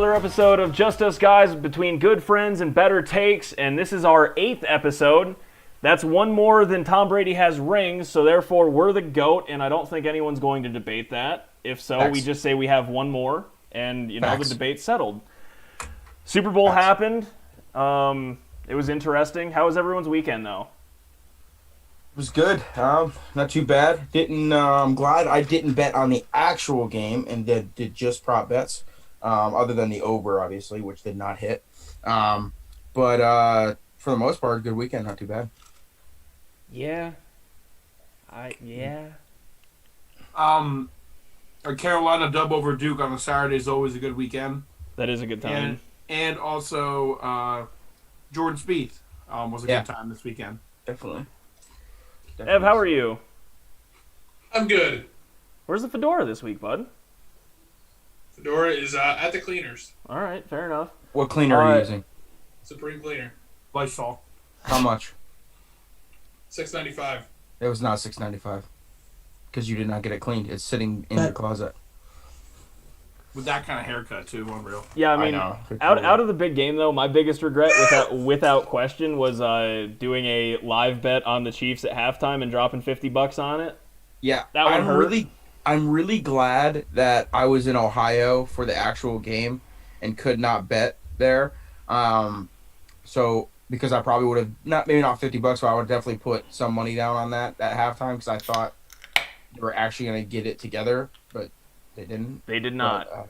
Another episode of Just Us Guys between good friends and better takes, and this is our 8th episode. That's one more than Tom Brady has rings, so therefore we're the GOAT, and I don't think anyone's going to debate that. If so, we just say we have one more, and the debate's settled. Super Bowl happened. It was interesting. How was everyone's weekend, though? It was good. Not too bad. I'm glad I didn't bet on the actual game and did just prop bets. Other than the over, obviously, which did not hit. But for the most part, good weekend, not too bad. Yeah. A Carolina dub over Duke on a Saturday is always a good weekend. That is a good time. And also, Jordan Spieth was a good time this weekend. Definitely. Ev, how are you? I'm good. Where's the fedora this week, bud? Fedora is at the cleaners. All right, fair enough. What cleaner are you using? Supreme Cleaner. Lysol. How much? $6.95. It was not $6.95 because you did not get it cleaned. It's sitting in your closet. With that kind of haircut, too, unreal. Yeah, I mean, out of the big game, though, my biggest regret, without question, was doing a live bet on the Chiefs at halftime and dropping $50 on it. Yeah, that one hurt. I'm really glad that I was in Ohio for the actual game and could not bet there. So because I probably would have maybe not $50, but I would definitely put some money down on that at halftime because I thought they were actually going to get it together, but they didn't. They did not.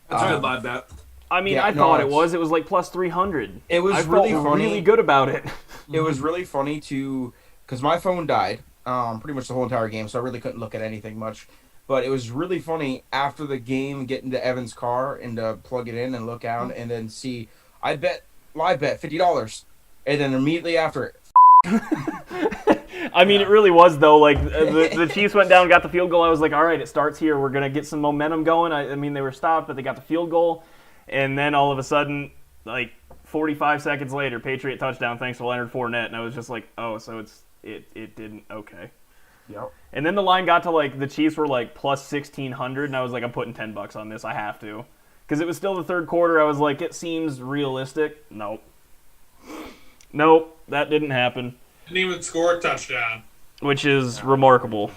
That's a good live bet. I mean, I thought it was like plus 300. It was really funny. Really good about it. It was really funny because my phone died pretty much the whole entire game, so I really couldn't look at anything much. But it was really funny after the game, get into Evan's car and plug it in and look out and then see, live bet $50. And then immediately after it. I mean, it really was, though. Like, the Chiefs went down, got the field goal. I was like, all right, it starts here. We're going to get some momentum going. I mean, they were stopped, but they got the field goal. And then all of a sudden, like, 45 seconds later, Patriot touchdown thanks to Leonard Fournette. And I was just like, oh, so it didn't. Okay. Yep. And then the line got to, like, the Chiefs were, like, plus 1,600, and I was like, I'm putting $10 on this. I have to. Because it was still the third quarter. I was like, it seems realistic. Nope, that didn't happen. Didn't even score a touchdown. Which is remarkable.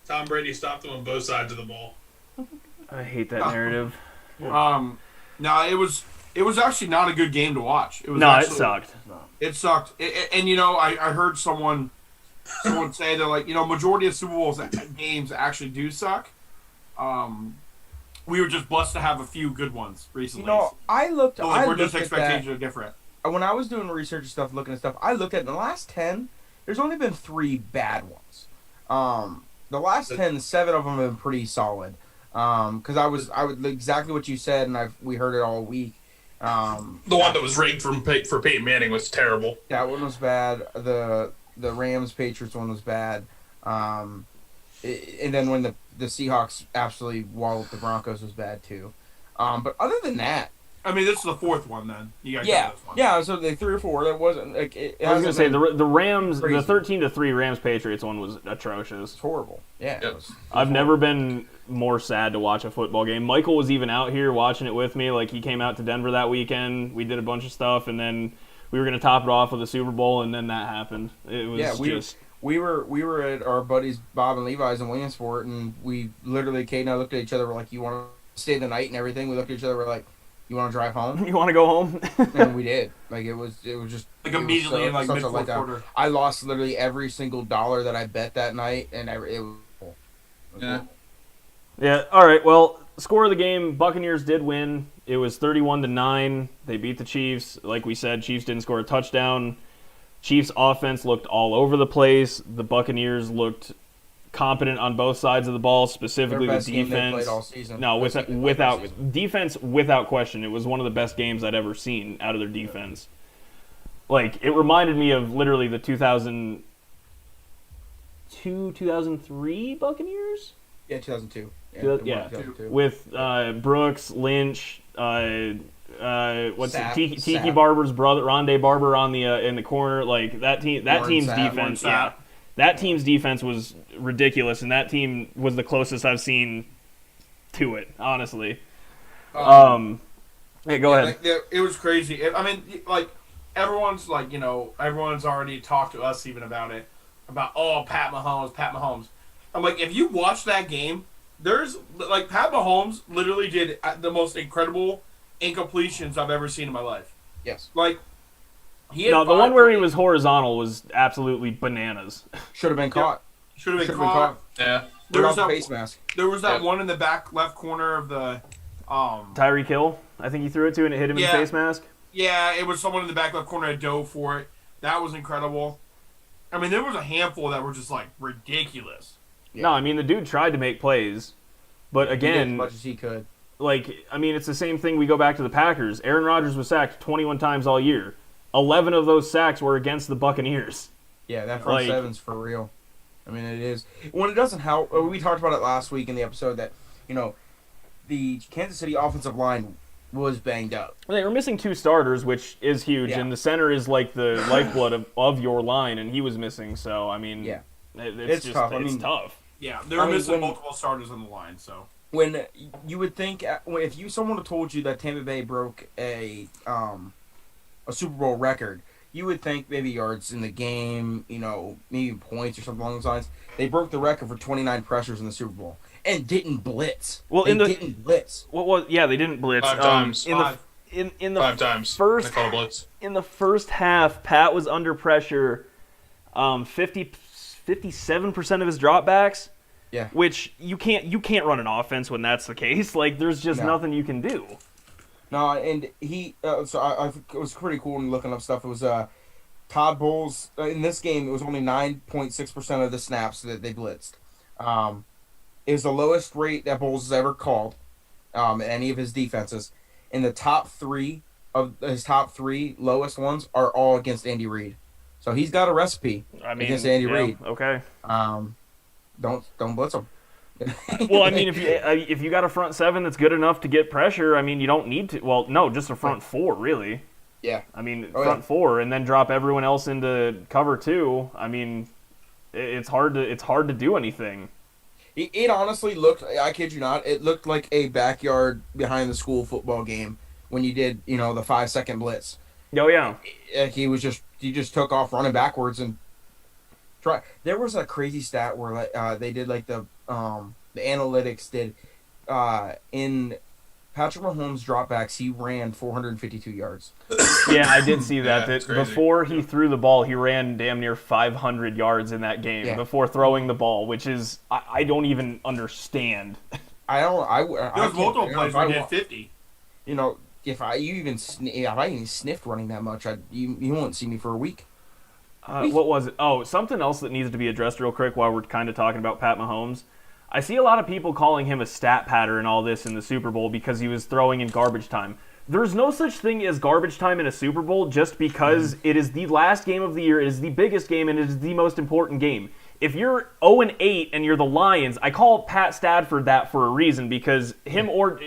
Tom Brady stopped them on both sides of the ball. I hate that narrative. No, it was actually not a good game to watch. It sucked. It sucked. And I heard someone say that, like, majority of Super Bowl games actually do suck. We were just blessed to have a few good ones recently. We're just expectations are different. When I was doing research and stuff, looking at stuff, I looked at the last 10. There's only been 3 bad ones. The last 10, 7 of them have been pretty solid. Because I was exactly what you said, and we heard it all week. The one that was rigged for Peyton Manning was terrible. That one was bad. The Rams Patriots one was bad. And then when the Seahawks absolutely walloped the Broncos was bad too. But other than that, I mean, this is the 4th one. Then you guys got this one. Yeah. So they 3 or 4. That wasn't like. I was gonna say the Rams, crazy. The 13-3 Rams Patriots one was atrocious. It's horrible. Yeah. Yep. I've never been more sad to watch a football game. Michael was even out here watching it with me. Like, he came out to Denver that weekend. We did a bunch of stuff, and then we were gonna top it off with a Super Bowl, and then that happened. It was We were at our buddies Bob and Levi's in Williamsport, and we literally, Kate and I looked at each other. We're like, "You want to stay the night and everything?" We looked at each other. We're like, "You want to drive home?" You want to go home? And we did. Like, it was just like immediately in like mid fourth quarter. I lost literally every single dollar that I bet that night, and it was cool. Yeah. All right. Well, score of the game: Buccaneers did win. It was 31-9. They beat the Chiefs. Like we said, Chiefs didn't score a touchdown. Chiefs offense looked all over the place. The Buccaneers looked competent on both sides of the ball, specifically with defense. Game they played all season. No, without defense, without question, it was one of the best games I'd ever seen out of their defense. Like, it reminded me of literally the 2002, 2003 Buccaneers. Yeah, 2002. Yeah. 2002. With Brooks, Lynch, Tiki Barber's brother, Rondé Barber on the in the corner. Like, that team's defense. Yeah, that team's defense was ridiculous, and that team was the closest I've seen to it, honestly. Hey, go ahead. It was crazy. I mean, like, everyone's like, everyone's already talked to us even about it. About, Pat Mahomes. I'm like, if you watch that game, there's, like, Pat Mahomes literally did the most incredible incompletions I've ever seen in my life. Yes. Like, he had No, the one where he was horizontal was absolutely bananas. Should have been caught. Should have been caught. Yeah. There was Without the that face mask. There was that Yep. one in the back left corner of the, Tyreek Hill, I think he threw it to, and it hit him in the Yeah. face mask. yeah, it was someone in the back left corner that dove for it. That was incredible. I mean, there was a handful that were just like ridiculous. Yeah. No, I mean, the dude tried to make plays, but He did as again, much as he could. like, I mean, it's the same thing. We go back to the Packers. Aaron Rodgers was sacked 21 times all year. 11 of those sacks were against the Buccaneers. Yeah, that front Like- seven's for real. I mean, it is. When it doesn't help, we talked about it last week in the episode that, the Kansas City offensive line was banged up. They were missing 2 starters, which is huge, Yeah. and the center is like the lifeblood of your line, and he was missing. So, I mean, Yeah. it's just tough. I it's mean, tough. Yeah, they were I mean, missing when- multiple starters on the line. So When you would think, if someone had told you that Tampa Bay broke a Super Bowl record, you would think maybe yards in the game, maybe points or something along those lines. They broke the record for 29 pressures in the Super Bowl and didn't blitz. Well, they didn't blitz. What was? Yeah, they didn't blitz 5 times. in the 5 times. first They call blitz. in the first half. Pat was under pressure. 57% of his dropbacks. Yeah. Which you can't run an offense when that's the case. Like, there's just No. nothing you can do. No, and he. So I think it was pretty cool when looking up stuff. It was Todd Bowles in this game. It was only 9.6% of the snaps that they blitzed. It was the lowest rate that Bowles has ever called in any of his defenses. And the top 3 of his top 3 lowest ones are all against Andy Reid. So he's got a recipe I mean, against Andy yeah, Reid. Okay. Don't blitz him. Well, I mean, if you got a front 7 that's good enough to get pressure, I mean, you don't need to. Well, no, just a front 4, really. Yeah. I mean, Oh, front yeah. 4, and then drop everyone else into cover 2. I mean, it's hard to do anything. It honestly looked, I kid you not, it looked like a backyard behind the school football game when you did, the 5-second blitz. Oh yeah. He just took off running backwards and try. There was a crazy stat where they did like the analytics did in Patrick Mahomes dropbacks, he ran 452 yards. Yeah, I did see that. Yeah, that it's crazy. before he threw the ball, he ran damn near 500 yards in that game Yeah. before throwing the ball, which is I don't even understand. I there's multiple plays where he did 50. If I even sniffed running that much, you won't see me for a week. What was it? Oh, something else that needs to be addressed real quick while we're kind of talking about Pat Mahomes. I see a lot of people calling him a stat patter and all this in the Super Bowl because he was throwing in garbage time. There's no such thing as garbage time in a Super Bowl just because it is the last game of the year, it is the biggest game, and it is the most important game. If you're 0-8 and you're the Lions, I call Pat Stafford that for a reason because him or,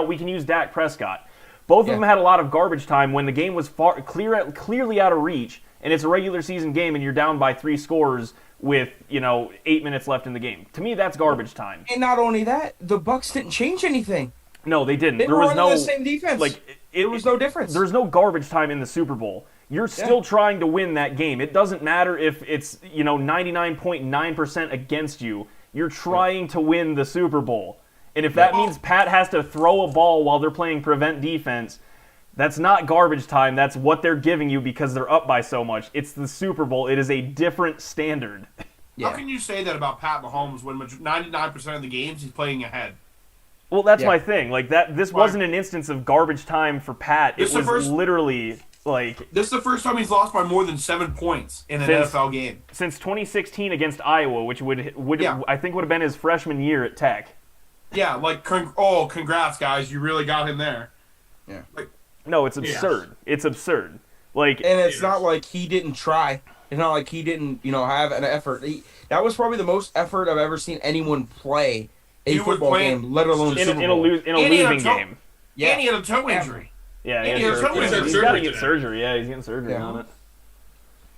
we can use Dak Prescott. Both of them had a lot of garbage time when the game was clearly out of reach, and it's a regular season game and you're down by 3 scores with 8 minutes left in the game. To me, that's garbage time. And not only that, the Bucs didn't change anything. No, they didn't. They There were was running no the same defense. There was no difference. There's no garbage time in the Super Bowl. You're still trying to win that game. It doesn't matter if it's 99.9% against you. You're trying to win the Super Bowl. And if that means Pat has to throw a ball while they're playing prevent defense, that's not garbage time. That's what they're giving you because they're up by so much. It's the Super Bowl. It is a different standard. Yeah. How can you say that about Pat Mahomes when 99% of the games he's playing ahead? Well, that's Yeah. my thing. Like that, this wasn't an instance of garbage time for Pat. This It is the was first- literally like This is the first time he's lost by more than 7 points in an Since- NFL game. since 2016 against Iowa, which would Yeah. I think would have been his freshman year at Tech. Yeah, like, congrats, guys. You really got him there. Yeah. Like, No, it's absurd. It's absurd. Like, And it's not like he didn't try. It's not like he didn't, have an effort. That was probably the most effort I've ever seen anyone play a He was football playing game, let alone in Super a Bowl. losing And he had a game. toe- Yeah. And he had a toe injury. Yeah, And he he has had surgery. he's got to get surgery. Yeah, he's getting surgery Yeah. on it.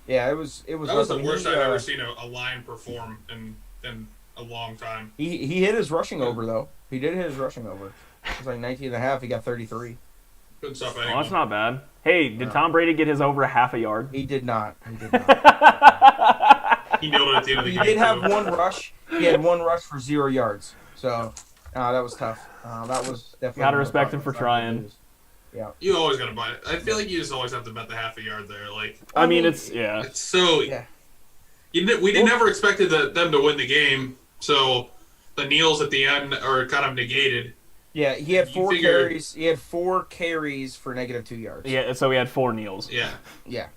Yeah, it was. That was the nothing. worst He, I've ever seen a line perform in a long time. He hit his rushing over though. He did hit his rushing over. It was like 19 and a half. He got 33. Couldn't stop Well, anyone. that's not bad. Hey, did No. Tom Brady get his over half a yard? He did not. He nailed it at the end of the He game. did have too. one rush. He had one rush for 0 yards. So that was tough. That was definitely. Gotta respect him for trying. Yeah. You always gotta buy it. I feel like you just always have to bet the half a yard there. Like I mean, it's yeah. it's so. Yeah. Never expected them to win the game, so the kneels at the end are kind of negated. Yeah, he had You 4 figure- carries. He had 4 carries for -2 yards. Yeah, so we had 4 kneels. Yeah. Yeah.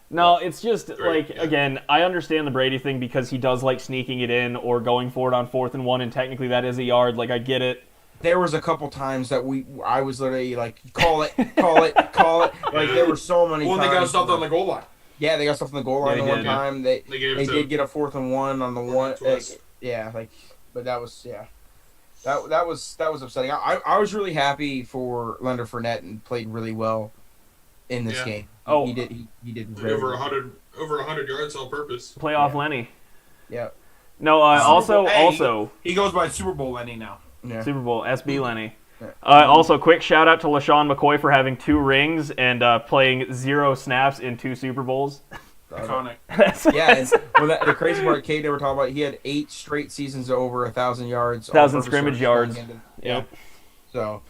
No, it's just Right, like yeah. again, I understand the Brady thing because he does like sneaking it in or going for it on 4th and 1, and technically that is a yard. Like I get it. There was a couple times that I was literally like, call it, call it, call it. Like there were so many Well, times. they got stopped on the goal line. Yeah, they got stuff on the goal line Yeah, the they one did. time. They gave it to did get a 4th and 1 on the one. twice. Yeah, like, but that was That was upsetting. I was really happy for Leonard Fournette and played really well in this Yeah. game. Oh. He did very Over well. 100 yards all purpose. Playoff Yeah. Lenny. Yeah. No, also Hey. He goes by Super Bowl Lenny now. Yeah. Super Bowl SB Lenny. Yeah. Also, quick shout out to LaShawn McCoy for having 2 rings and playing 0 snaps in 2 Super Bowls. Iconic. Yeah, and the crazy part, Kate, they were talking about, he had 8 straight seasons over 1,000 yards. 1,000 all-purpose scrimmage yards yards. going into- Yep. So,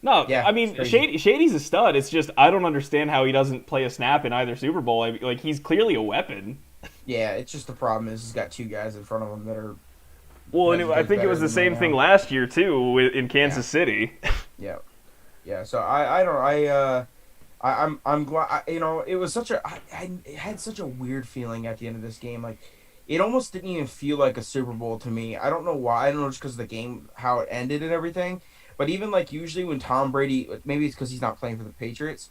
No, Yeah, I mean it's crazy. Shady's a stud. It's just I don't understand how he doesn't play a snap in either Super Bowl. Like he's clearly a weapon. yeah, it's just the problem is he's got 2 guys in front of him that are, Well, and That's I think it better was the than same right thing now. last year too in Kansas City. yeah. So I'm glad, it was such I had such a weird feeling at the end of this game. Like, it almost didn't even feel like a Super Bowl to me. I don't know why. I don't know, just because of the game, how it ended and everything. But even like usually when Tom Brady, maybe it's because he's not playing for the Patriots.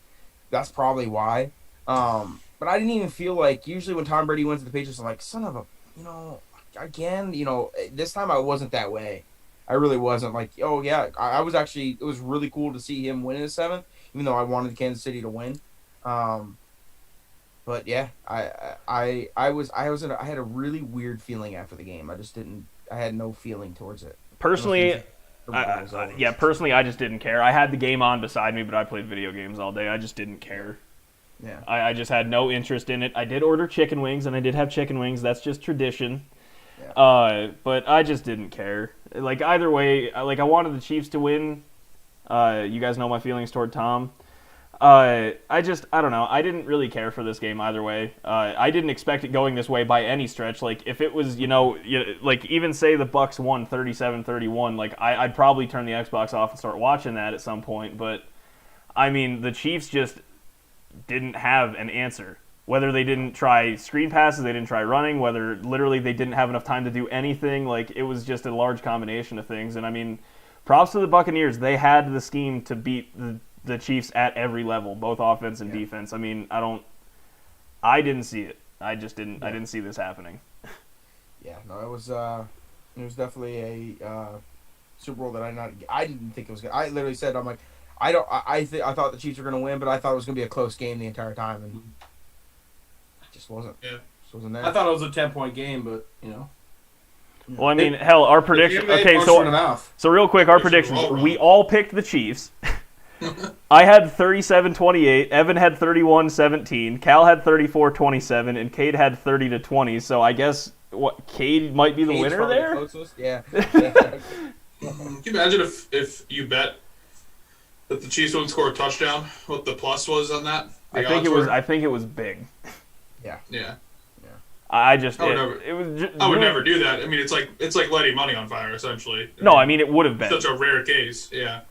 That's probably why. But I didn't even feel like usually when Tom Brady went to the Patriots, I'm like, son of a, again, this time I wasn't that way. I really wasn't like, oh yeah, I was actually, it was really cool to see him win in his 7th, even though I wanted Kansas City to win. But yeah, I had a really weird feeling after the game. I had no feeling towards it. Personally, Over. personally, I just didn't care. I had the game on beside me, but I played video games all day. I just didn't care. Yeah. I just had no interest in it. I did order chicken wings, and I did have chicken wings. That's just tradition. Yeah. But I just didn't care. Like either way, I wanted the Chiefs to win. You guys know my feelings toward Tom. I don't know. I didn't really care for this game either way. I didn't expect it going this way by any stretch. Like, if it was, like, even say the Bucks won 37-31, like, I'd probably turn the Xbox off and start watching that at some point. But, I mean, the Chiefs just didn't have an answer. Whether they didn't try screen passes, they didn't try running, whether literally they didn't have enough time to do anything. Like, it was just a large combination of things. And, I mean, props to the Buccaneers. They had the scheme to beat the Chiefs at every level, both offense and defense. I mean, I didn't see it. I just didn't. I didn't see this happening. Yeah, no, it was definitely a Super Bowl that I didn't think it was good. I literally said, I'm like, I thought the Chiefs were going to win, but I thought it was going to be a close game the entire time, and it just wasn't. Yeah. Just wasn't there. I thought it was a 10-point game, but Well, I mean, hell, our prediction. Okay, so real quick, our predictions. We all picked the Chiefs. I had 37-28. Evan had 31-17. Cal had 34-27, and Cade had 30-20. So I guess Cade might be the Cade's winner probably there. the closest. Yeah. Can you imagine if you bet that the Chiefs wouldn't score a touchdown? What the plus was on that? I think it was big. Yeah. I just I would it, never- it was. Just, I would never do that. I mean, it's like lighting money on fire, essentially. No, I mean it would have been. Such a rare case. Yeah.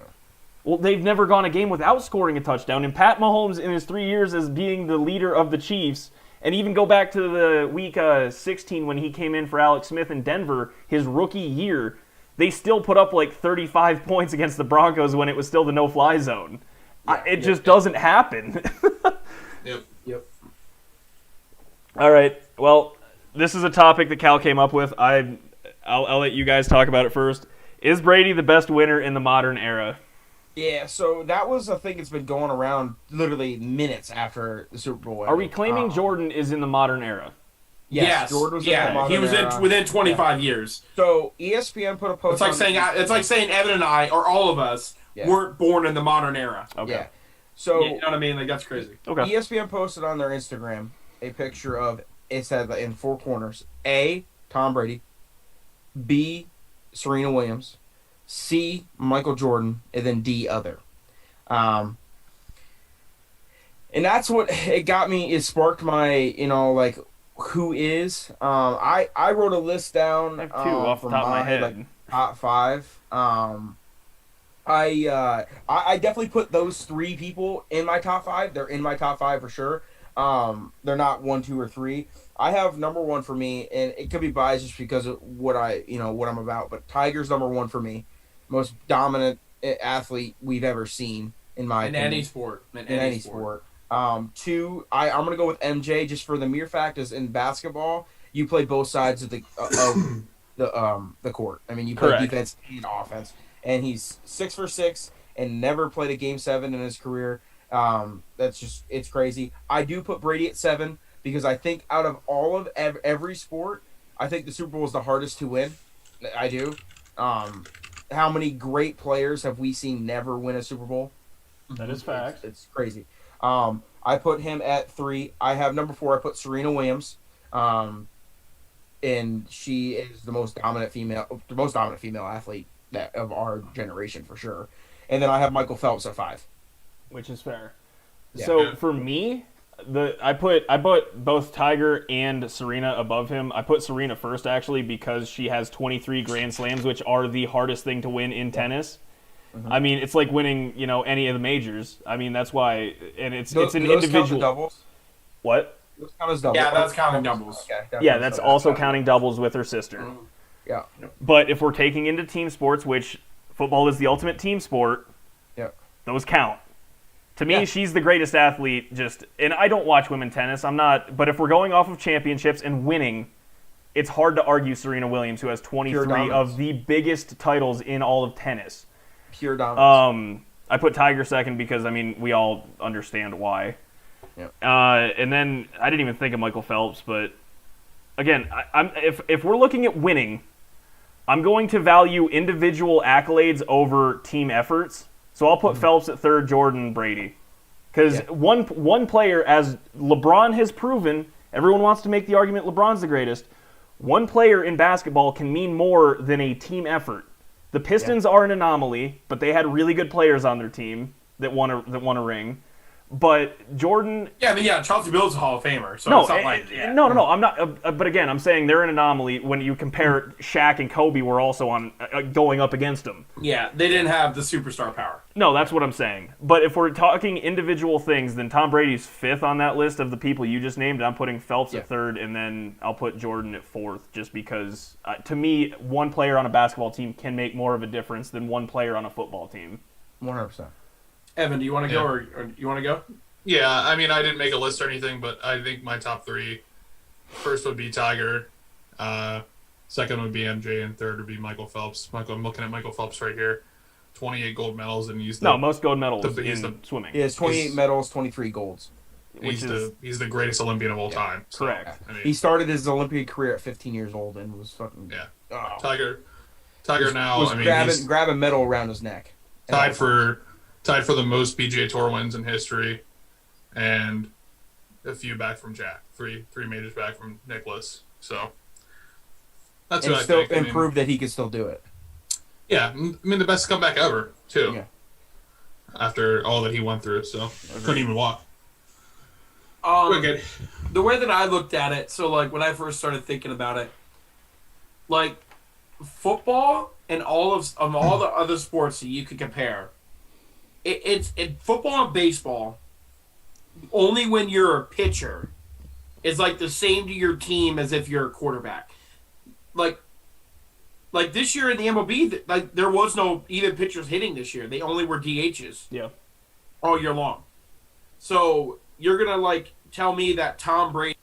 Well, they've never gone a game without scoring a touchdown. And Pat Mahomes, in his 3 years as being the leader of the Chiefs, and even go back to the week 16 when he came in for Alex Smith in Denver, his rookie year, they still put up like 35 points against the Broncos when it was still the no-fly zone. It just doesn't happen. Yep. All right. Well, this is a topic that Cal came up with. I'll let you guys talk about it first. Is Brady the best winner in the modern era? Yeah, so that was a thing that's been going around literally minutes after the Super Bowl. Are we claiming Jordan is in the modern era? Yes, Jordan was in the modern he was era. within 25 years. So ESPN put a post. It's like saying Evan and I, or all of us, Yeah. weren't born in the modern era. Okay. Yeah. So You know what I mean? Like, that's crazy. Okay. ESPN posted on their Instagram a picture of, it said in 4 corners, A, Tom Brady, B, Serena Williams, C, Michael Jordan, and then D, other. And that's what it got me. It sparked my, like, who is. I wrote a list down. I have 2 off the top of my head. Like, top 5. I definitely put those 3 people in my top 5. They're in my top 5 for sure. They're not 1, 2, or 3. I have number 1 for me, and it could be biased just because of what I'm about. But Tiger's number 1 for me, most dominant athlete we've ever seen in my opinion. Any sport. In any sport. 2, I'm gonna go with MJ just for the mere fact is in basketball you play both sides of the court. I mean, you play Correct. defense and offense, and he's 6 for 6 and never played a game 7 in his career. It's crazy. I do put Brady at 7 because I think out of all of every sport, I think the Super Bowl is the hardest to win. I do. How many great players have we seen never win a Super Bowl? That is fact. It's crazy. I put him at 3. I have number 4. I put Serena Williams. And she is the most dominant female athlete of our generation for sure. And then I have Michael Phelps at 5. Which is fair. Yeah. So for me, I put both Tiger and Serena above him. I put Serena first actually because she has 23 Grand Slams, which are the hardest thing to win in tennis. Mm-hmm. I mean, it's like winning, any of the majors. I mean, that's why, and it's an individual. Count doubles? What? Those count as doubles. Yeah, that's counting doubles. Okay, Yeah, that's also counting doubles with her sister. Mm-hmm. Yeah. But if we're taking into team sports, which football is the ultimate team sport, those count. To me, she's the greatest athlete. And I don't watch women tennis. I'm not. But if we're going off of championships and winning, it's hard to argue Serena Williams, who has 23 of the biggest titles in all of tennis. Pure dominance. I put Tiger second because we all understand why. Yep. And then I didn't even think of Michael Phelps, but again, if we're looking at winning, I'm going to value individual accolades over team efforts. So I'll put Phelps at 3rd, Jordan, Brady. Because one player, as LeBron has proven, everyone wants to make the argument LeBron's the greatest. One player in basketball can mean more than a team effort. The Pistons are an anomaly, but they had really good players on their team that won a ring. But Jordan... Yeah, Chauncey Billups is a Hall of Famer, so it's not like... Yeah. No, I'm not... but again, I'm saying they're an anomaly. When you compare Shaq and Kobe were also on going up against them. Yeah, they didn't have the superstar power. No, that's what I'm saying. But if we're talking individual things, then Tom Brady's 5th on that list of the people you just named. I'm putting Phelps at 3rd, and then I'll put Jordan at 4th, just because, to me, one player on a basketball team can make more of a difference than one player on a football team. 100%. Evan, do you want to go, or you want to go? Yeah, I mean, I didn't make a list or anything, but I think my top 3, first would be Tiger, second would be MJ, and third would be Michael Phelps. I'm looking at Michael Phelps right here. 28 gold medals, and he's most gold medals in swimming. He has 28 medals, 23 golds. He's the greatest Olympian of all time. So, correct. He started his Olympic career at 15 years old and was fucking... Yeah. Oh. Tiger now, was grab a medal around his neck. Tied for the most PGA Tour wins in history, and a few back from Jack. Three majors back from Nicklaus. So that's what I think. And proved that he could still do it. Yeah, I mean the best comeback ever too. Yeah. After all that he went through, so couldn't even walk. The way that I looked at it, so like when I first started thinking about it, like football and all the other sports that you could compare. It's football and baseball. Only when you're a pitcher, is like the same to your team as if you're a quarterback. Like this year in the MLB, like there was no even pitchers hitting this year. They only were DHs. Yeah. All year long. So you're gonna like tell me that Tom Brady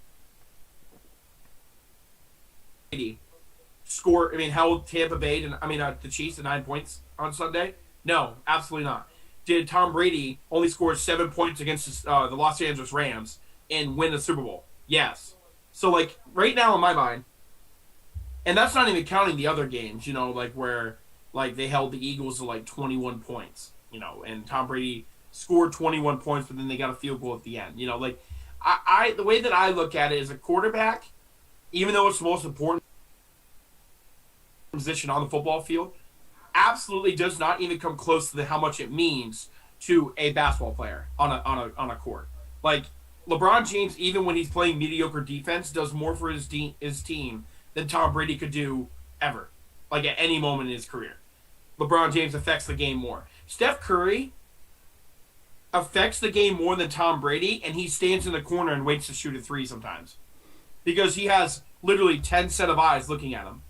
held Tampa Bay the Chiefs to 9 points on Sunday? No, absolutely not. Did Tom Brady only score 7 points against the Los Angeles Rams and win the Super Bowl? Yes. So, like, right now in my mind, and that's not even counting the other games, like, where, like, they held the Eagles to, like, 21 points. and Tom Brady scored 21 points, but then they got a field goal at the end. Like the way that I look at it is a quarterback, even though it's the most important position on the football field, absolutely does not even come close to how much it means to a basketball player on a court. Like LeBron James, even when he's playing mediocre defense, does more for his team than Tom Brady could do ever, like at any moment in his career. LeBron James affects the game more. Steph Curry affects the game more than Tom Brady, and he stands in the corner and waits to shoot a three sometimes because he has literally 10 set of eyes looking at him.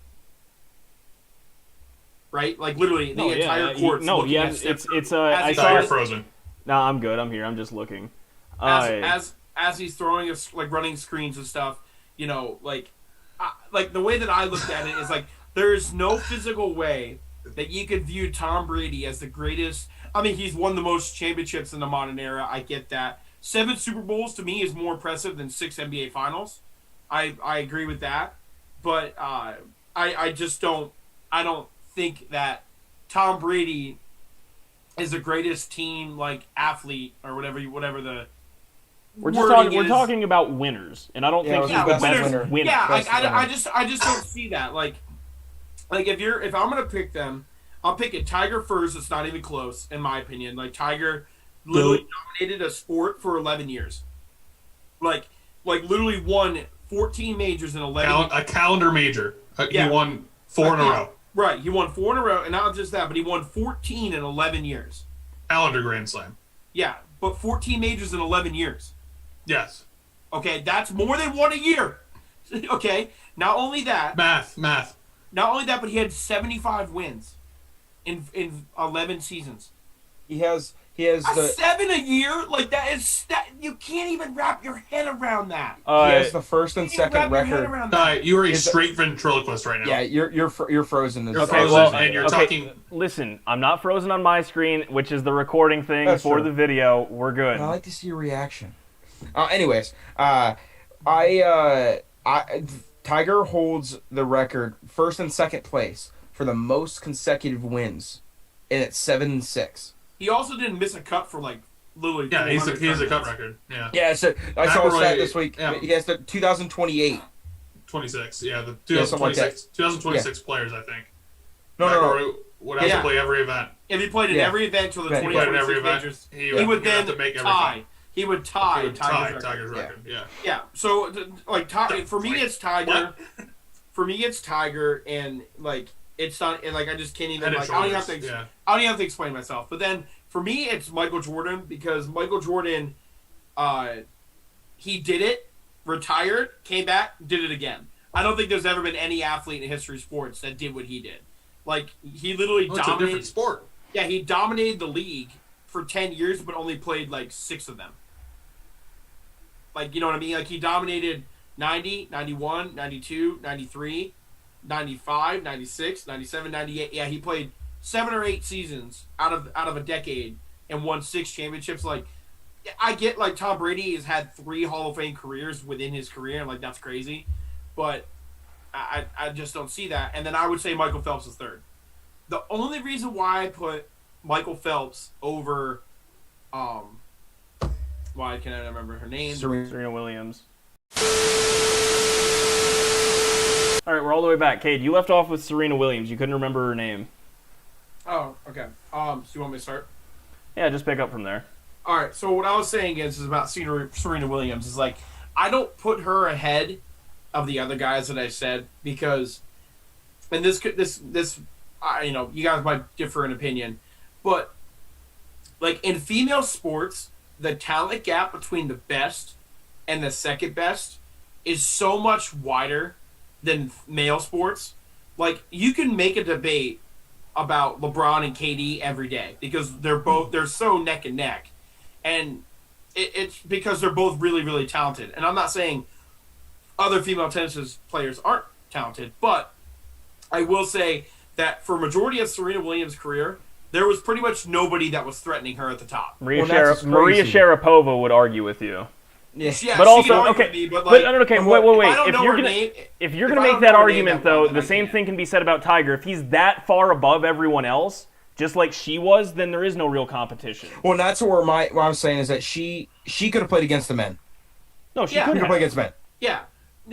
Right? Like literally the entire court. No, yeah, I saw you're frozen. No, I'm good. I'm here. I'm just looking. As he's throwing like running screens and stuff, like the way that I looked at it is like there's no physical way that you could view Tom Brady as the greatest. I mean, he's won the most championships in the modern era. I get that. 7 Super Bowls to me is more impressive than 6 NBA Finals. I agree with that, but I just don't. I don't think that Tom Brady is the greatest team like athlete or whatever the. We're talking about winners, and I don't think he's the best winner. Yeah, I just don't see that. Like if I'm gonna pick them, I'll pick it Tiger first. It's not even close, in my opinion. Like Tiger literally dominated a sport for 11 years. Like literally won 14 majors in 11. A calendar major. He won 4 in a row. Right, he won 4 in a row, and not just that, but he won 14 in 11 years. Calendar Grand Slam. Yeah, but 14 majors in 11 years. Yes. Okay, that's more than 1 a year. Okay, not only that. Math. Not only that, but he had 75 wins in 11 seasons. He has 7 a year? Like that you can't even wrap your head around that. He has the first and second record. You are a straight ventriloquist right now. Yeah, you're frozen. You're frozen, and you're talking. Listen, I'm not frozen on my screen, which is the recording thing That's for true. the video. We're good. I like to see your reaction. Anyways, Tiger holds the record, first and second place, for the most consecutive wins, and it's 7-6. He also didn't miss a cut for like literally. Yeah, he has a cut record. Yeah. Yeah, so I saw a stat McElroy, this week. yeah. He has the 2028. 26. Yeah, the something like that. 2026 players, I think. No. McElroy would have to play every event. If he played in every event till the Right. 2026 majors, he would then have to make tie. He would tie Tiger's record. Yeah. Yeah. So for me, it's Tiger. For me, it's Tiger, and like it's not, and like I just can't even like I don't even have to explain myself. But then for me, it's Michael Jordan because Michael Jordan, he did it, retired, came back, did it again. I don't think there's ever been any athlete in history of sports that did what he did. Like he literally It's a dominated. different sport. Yeah, he dominated the league for 10 years, but only played like 6 of them. Like, you know what I mean? Like, he dominated 90, 91, 92, 93, 95, 96, 97, 98. Yeah, he played 7 or 8 seasons out of a decade and won 6 championships. Like, I get, like, Tom Brady has had 3 Hall of Fame careers within his career, and, like, that's crazy. But I just don't see that. And then I would say Michael Phelps is third. The only reason why I put Michael Phelps over, why can I remember her name? Serena Williams. All right, we're all the way back. Cade, you left off with Serena Williams. You couldn't remember her name. Oh, okay. So you want me to start? Yeah, just pick up from there. All right. So what I was saying is about Serena Williams is like I don't put her ahead of the other guys that I said because, and this you guys might differ in opinion, but like in female sports, the talent gap between the best and the second best is so much wider than male sports. Like you can make a debate about LeBron and KD every day because they're so neck and neck, and it's because they're both really, really talented. And I'm not saying other female tennis players aren't talented, but I will say that for a majority of Serena Williams' career, there was pretty much nobody that was threatening her at the top. Maria Sharapova would argue with you. Yeah, but also, okay, wait. If you're gonna make that argument, though, the same thing can be said about Tiger. If he's that far above everyone else, just like she was, then there is no real competition. Well, that's where what I'm saying is that she could have played against the men. No, she Yeah. could She could have have. played against men.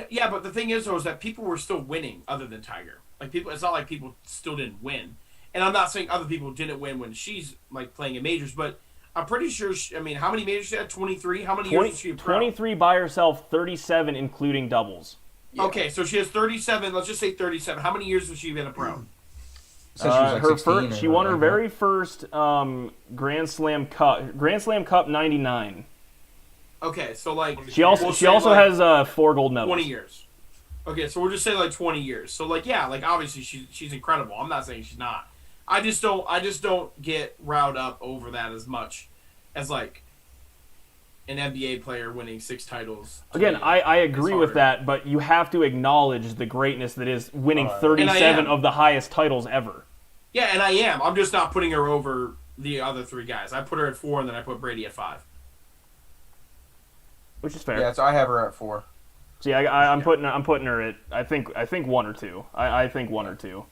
Yeah, but the thing is, though, is that people were still winning other than Tiger. Like, people, it's not like people still didn't win. And I'm not saying other people didn't win when she's, like, playing in majors, but I'm pretty sure, how many majors she had? 23? How many years was she a pro? 23 by herself, 37 including doubles. Yeah. Okay, so she has 37. Let's just say 37. How many years has she been a pro? Since she was like Her 16 she or won her like very first Grand Slam Cup 99. Okay, so, like... She also we'll she say, also like, has 4 gold medals. 20 years. Okay, so we'll just say, like, 20 years. So, like, yeah, like, obviously she's incredible. I'm not saying she's not. I just don't get riled up over that as much as, like, an NBA player winning 6 titles. Again, I agree with harder. that, but you have to acknowledge the greatness that is winning And I 37 am. of the highest titles ever. Yeah, and I am. I'm just not putting her over the other 3 guys. I put her at 4, and then I put Brady at 5. Which is fair. Yeah, so I have her at 4. See, I'm putting her at I think 1 or 2. I think 1 or 2.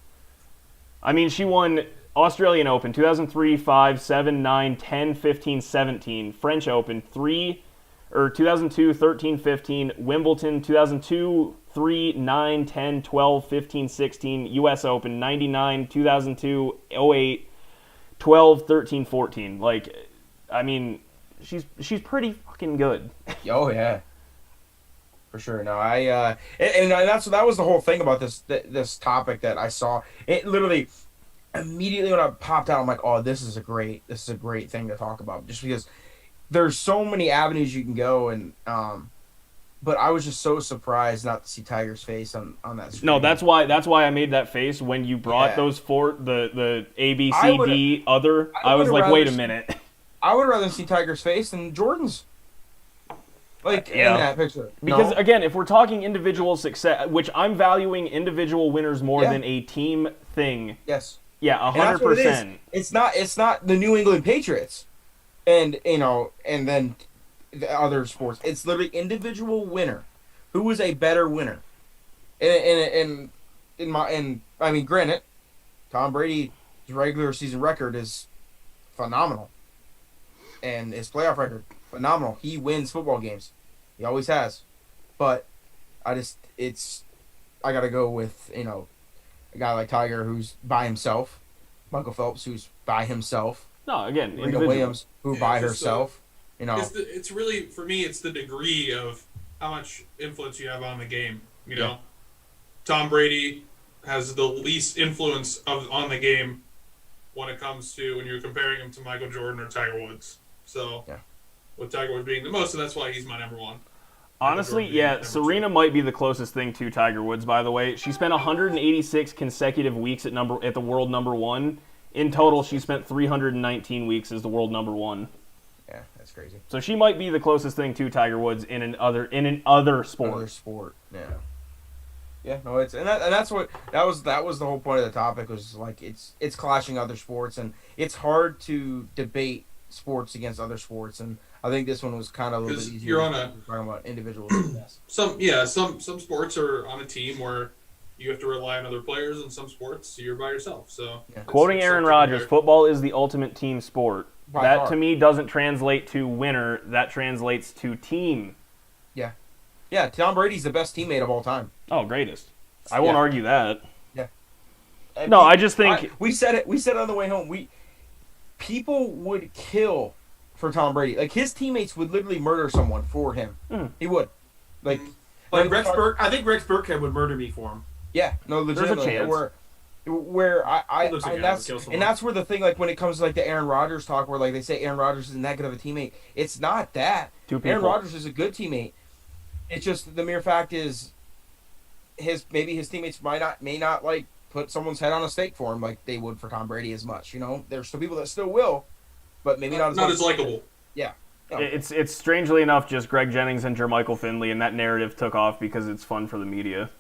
I mean, she won Australian Open 2003, 5, 7, 9, 10, 15, 17, French Open 2002, 13, 15, Wimbledon 2002, 3, 9, 10, 12, 15, 16, US Open 99, 2002, 08, 12, 13, 14. Like, I mean, she's pretty fucking good. Oh yeah, for sure. No, that was the whole thing about this topic that I saw. It literally immediately when I popped out, I'm like, oh, this is a great thing to talk about, just because there's so many avenues you can go, and but I was just so surprised not to see Tiger's face on that screen. No, that's why I made that face when you brought those the A, B, C, D, other. I was like, wait a minute. I would rather see Tiger's face than Jordan's. Like, in that picture. Because, No? again, if we're talking individual success, which I'm valuing individual winners more than a team thing. Yes. Yeah, And that's what it is. 100%. It's not the New England Patriots, and and then the other sports. It's literally individual winner. Who is a better winner? And I mean, granted, Tom Brady's regular season record is phenomenal, and his playoff record phenomenal. He wins football games. He always has. But I gotta go with a guy like Tiger who's by himself, Michael Phelps who's by himself, No, again, Serena individual. Williams who by just herself. It's really, for me, it's the degree of how much influence you have on the game. You know, Tom Brady has the least influence on the game when it comes to when you're comparing him to Michael Jordan or Tiger Woods. So, with Tiger Woods being the most, and that's why he's my number 1. Honestly, yeah, Serena might be the closest thing to Tiger Woods, by the way. She spent 186 consecutive weeks at the world number 1. In total, she spent 319 weeks as the world number 1. Yeah, that's crazy. So she might be the closest thing to Tiger Woods in an other sport. Another sport. Yeah. Yeah, no, that was the whole point of the topic, was like it's clashing other sports, and it's hard to debate sports against other sports, and I think this one was kind of a little bit easier. You're talking about individual success. Some sports are on a team where you have to rely on other players, and some sports you're by yourself. So, Quoting Aaron Rodgers, football is the ultimate team sport. By That far. to me doesn't translate to winner. That translates to team. Yeah, Tom Brady's the best teammate of all time. Oh, greatest. I won't argue that. And No, I just think we said it on the way home. People would kill for Tom Brady. Like, his teammates would literally murder someone for him. He would. Like Rex Burke. I think Rex Burkhead would murder me for him. Yeah, no, legitimately. chance. Where I He looks like and a guy who that's would kill and that's where the thing, like, when it comes to like the Aaron Rodgers talk, where like they say Aaron Rodgers isn't that good of a teammate. It's not that. Two people. Aaron Rodgers is a good teammate. It's just the mere fact is maybe his teammates may not like put someone's head on a stake for him like they would for Tom Brady as much. There's still people that still will, but maybe not as likable. Yeah. No. It's strangely enough just Greg Jennings and Jermichael Finley, and that narrative took off because it's fun for the media.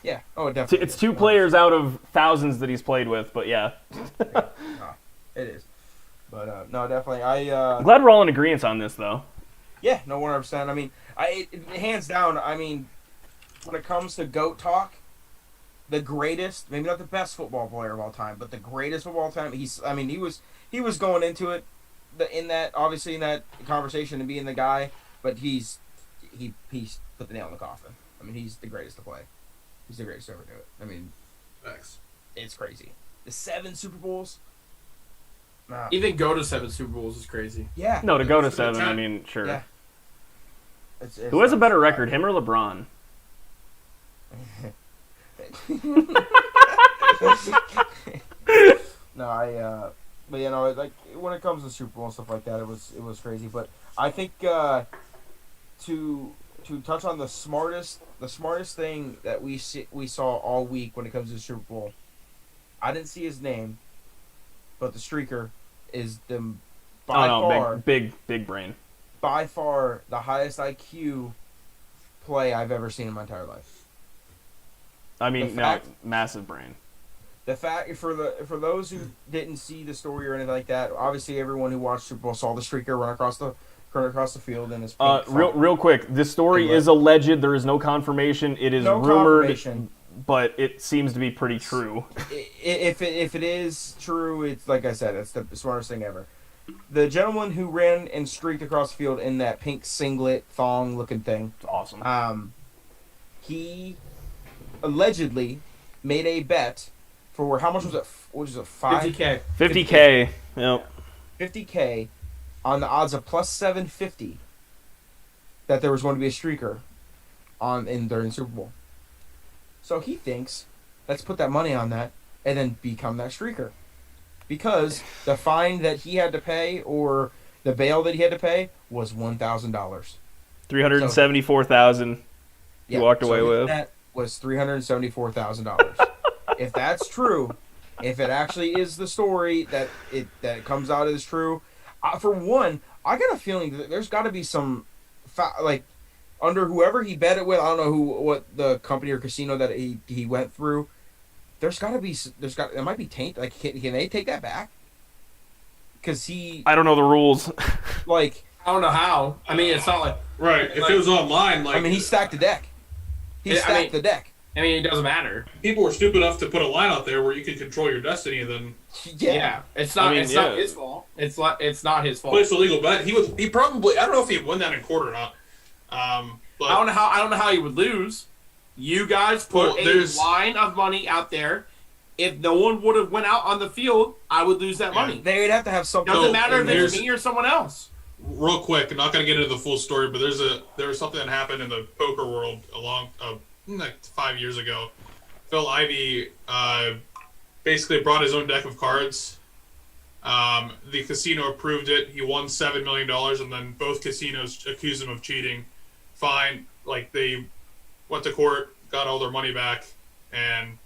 Yeah. Oh, definitely. It's 2 players out of thousands that he's played with, but yeah. It is. But no, definitely. I'm glad we're all in agreement on this, though. Yeah, no, 100%. I mean, hands down. I mean, when it comes to GOAT talk, the greatest, maybe not the best football player of all time, but the greatest football time. He was going into it in that conversation to being the guy, but he's put the nail in the coffin. I mean, he's the greatest to play. He's the greatest to ever do it. I mean, Thanks. it's crazy. The 7 Super Bowls. Nah. Even go to 7 Super Bowls is crazy. Yeah. No, to go to It's 7, I 10. mean, sure. Yeah. Who has a better record, him or LeBron? No, but like when it comes to Super Bowl and stuff like that, it was crazy. But I think to touch on the smartest thing that we saw all week when it comes to the Super Bowl, I didn't see his name, but the streaker is big brain. by far the highest IQ play I've ever seen in my entire life. I mean, The fact- massive brain. The fact for those who didn't see the story or anything like that, obviously everyone who watched Super Bowl saw the streaker run across the field in his pink Real quick, this story Anyway. is alleged. There is no confirmation. It is No rumored, confirmation. but it seems to be pretty true. If it is true, it's like I said, it's the smartest thing ever. The gentleman who ran and streaked across the field in that pink singlet thong looking thing, It's awesome. he allegedly made a bet for how much was it? What was it? 50K. 50K. Yep. 50K on the odds of plus 750 that there was going to be a streaker during the Super Bowl. So he thinks, let's put that money on that and then become that streaker. Because the fine that he had to pay or the bail that he had to pay was $1,000. 374,000. You walked away with. That was $374,000. If that's true, if it actually is the story that it comes out as true, for one, I got a feeling that there's got to be some, under whoever he bet it with. I don't know what the company or casino that he went through. It might be taint. Like, can they take that back? Because I don't know the rules. like, I don't know how. I mean, it's not like. Right. If Like- it was online, like, I mean, he stacked the deck. He I stacked mean- the deck. I mean, it doesn't matter. people were stupid enough to put a line out there where you could control your destiny, then Yeah, it's not. I mean, it's not yeah. his fault. It's not his fault. place a legal bet. He probably, I don't know if he'd win that in court or not. But I don't know how he would lose. You guys put Well, a there's- line of money out there. If no one would have went out on the field, I would lose that money. They'd have to have something. Doesn't So, matter if it's there's- me or someone else. real quick, I'm not going to get into the full story, but there was something that happened in the poker world like 5 years ago. Phil Ivey basically brought his own deck of cards. The casino approved it. He won $7 million, and then both casinos accused him of cheating. Fine, like they went to court, got all their money back, and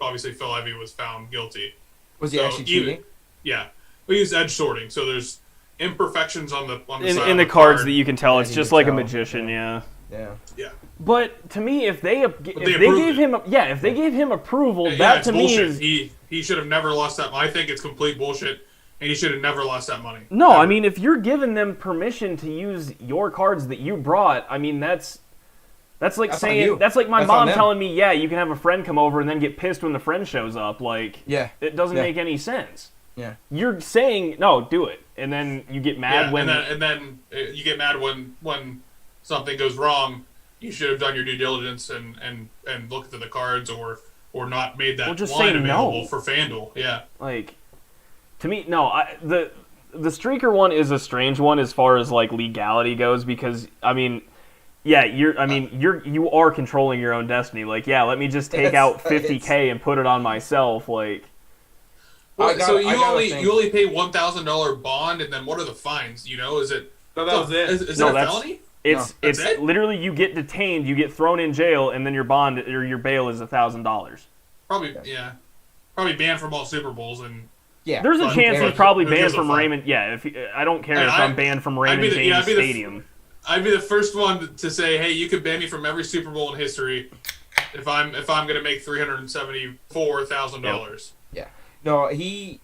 obviously Phil Ivey was found guilty. Was he So actually even- cheating? Yeah, we use edge sorting, so there's imperfections on the side in of the cards card. that you can tell, Yeah, it's you just can like a tell. magician, yeah. Yeah. Yeah. But to me, if they they gave approved him if they gave him approval, Yeah, that it's to me bullshit. is He should have never lost that. I think it's complete bullshit, and he should have never lost that money. no. Ever. I mean, if you're giving them permission to use your cards that you brought, I mean that's like That's on you. saying that's like my That's on mom them. telling me, yeah, you can have a friend come over and then get pissed when the friend shows up. Like, Yeah. it doesn't Yeah. make any sense. Yeah. You're saying no, do it, and then you get mad Yeah, when and then you get mad when something goes wrong. You should have done your due diligence and looked at the cards or not made that Or just line say available no. for FanDuel. Yeah. like to me no the streaker one is a strange one as far as like legality goes, because I mean you are controlling your own destiny. Like, yeah, let me just take out 50K and put it on myself. Like, Well, so you gotta think. only pay $1,000 bond, and then what are the fines? You know, is it? No, that was it. Is No, it a that's- felony? it's That's it? literally you get detained, you get thrown in jail, and then your bond or your bail is $1,000. Probably, yeah. Probably banned from all Super Bowls, and Yeah. There's a But chance who he's probably who banned gives a from fuck? Raymond. Yeah, if I don't care Hey, if I'm banned from Raymond I'd be James the- Stadium. I'd be the first one to say, "Hey, you could ban me from every Super Bowl in history if I'm going to make $374,000." No, the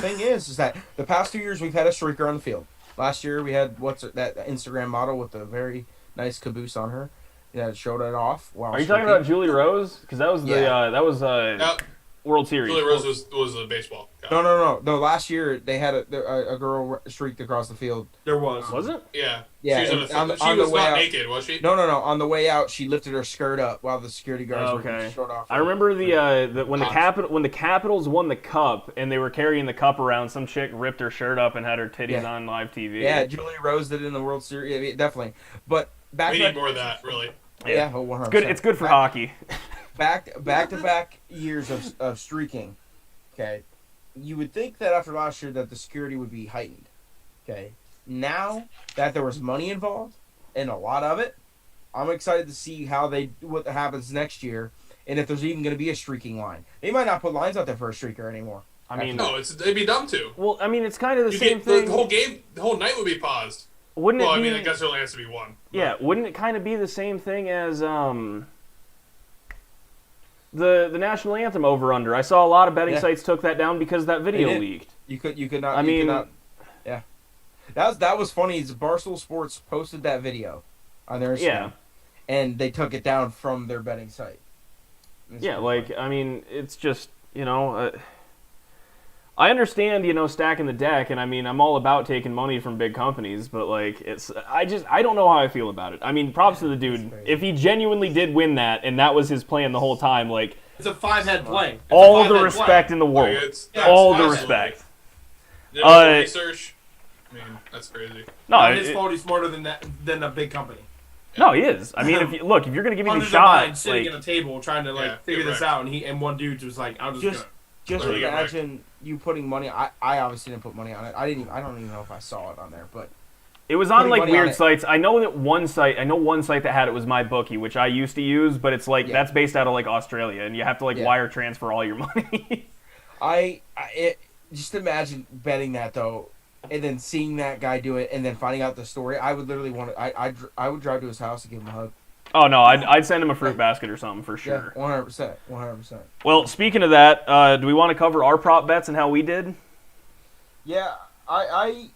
thing is that the past 2 years we've had a streaker on the field. Last year we had that Instagram model with a very nice caboose on her. that showed it off. While Are you talking about Julie Rose? Because that was Yeah. World Series. Julie Rose was a baseball guy. No. Last year they had a girl streaked across the field. There was. Was it? Yeah. Yeah, She was, she was not naked, was she? No. On the way out, she lifted her skirt up while the security guards were showed off. I remember when the Capitals won the cup and they were carrying the cup around, some chick ripped her shirt up and had her titties on live TV. Yeah, Julie Rose did it in the World Series. Yeah, definitely. But We need more of that, really. Yeah, 100%. It's good for hockey. Back to back years of streaking. Okay, you would think that after last year that the security would be heightened. Okay, now that there was money involved and a lot of it, I'm excited to see what happens next year and if there's even going to be a streaking line. They might not put lines out there for a streaker anymore. I mean, no, it'd be dumb to. Well, I mean, it's kind of the same thing. The whole game, the whole night would be paused. Wouldn't well, it be? I mean, I guess there only has to be one. Yeah, wouldn't it kind of be the same thing as the national anthem over under? I saw a lot of betting sites took that down because that video leaked. You could not. I mean, could not, yeah, that was funny. Barstool Sports posted that video on their Instagram, and they took it down from their betting site. I mean, it's just I understand, stacking the deck, and I mean, I'm all about taking money from big companies, but I don't know how I feel about it. I mean, props to the dude. If he genuinely did win that, and that was his plan the whole time, it's a 5-head play. All the respect in the world. All the respect. Did research? I mean, that's crazy. No, his fault. He's smarter than a big company. No, he is. I mean, if you're going to give me the shot, sitting at a table trying to figure this out, and one dude was like, "I'm just gonna." Just imagine you putting money. I obviously didn't put money on it. I don't even know if I saw it on there, but it was on weird sites. I know one site that had it was MyBookie, which I used to use, but it's that's based out of Australia, and you have to wire transfer all your money. Just imagine betting that though, and then seeing that guy do it, and then finding out the story. I would literally I would drive to his house and give him a hug. Oh, no, I'd send him a fruit basket or something for sure. Yeah, 100%. Well, speaking of that, do we want to cover our prop bets and how we did? Yeah, I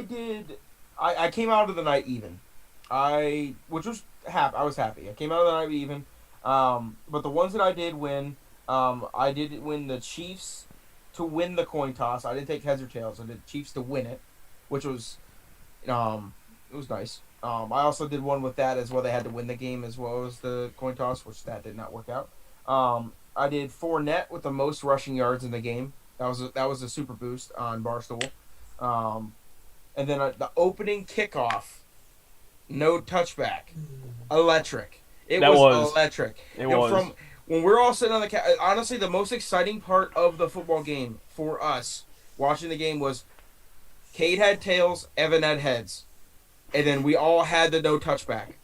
did. I came out of the night even. I was happy. I came out of the night even. But the ones that I did win, I did win the Chiefs to win the coin toss. I didn't take heads or tails. I did Chiefs to win it, which was, it was nice. I also did one with that as well. They had to win the game as well as the coin toss, which that did not work out. I did Fournette with the most rushing yards in the game. That was a super boost on Barstool. And then the opening kickoff, no touchback, electric. It was electric. It was. From when we're all sitting on the honestly, the most exciting part of the football game for us watching the game was Cade had tails, Evan had heads. And then we all had the no touchback.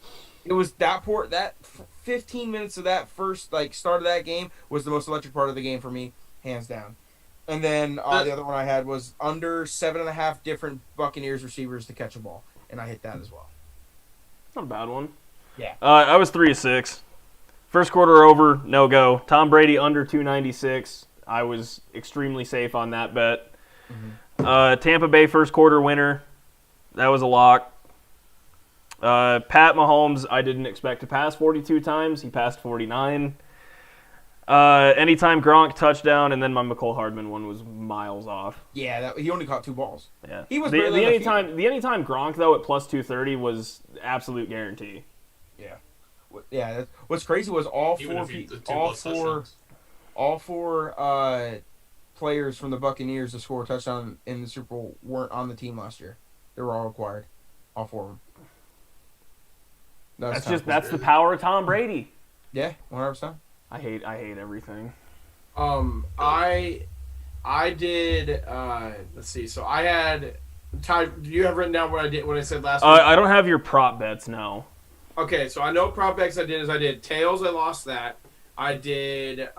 It was that 15 minutes of that first start of that game was the most electric part of the game for me, hands down. And then the other one I had was under 7.5 different Buccaneers receivers to catch a ball, and I hit that as well. Not a bad one. Yeah. I was 3 of 6. First quarter over, no go. Tom Brady under 296. I was extremely safe on that bet. Mm-hmm. Tampa Bay first quarter winner. That was a lock. Pat Mahomes, I didn't expect to pass 42 times. He passed 49. Anytime Gronk touchdown, and then my McCole Hardman one was miles off. Yeah, he only caught 2 balls. Yeah, he was the anytime Gronk though at plus 230 was absolute guarantee. Yeah, yeah. What's crazy was all four players from the Buccaneers to score a touchdown in the Super Bowl weren't on the team last year. They were all acquired, all 4 of them. That's the power of Tom Brady. Yeah, 100%. I hate everything. I did. Let's see. So I had. Ty, do you have written down what I did? What I said last week? I don't have your prop bets. No. Okay, so I know prop bets. I did tails. I lost that. I did.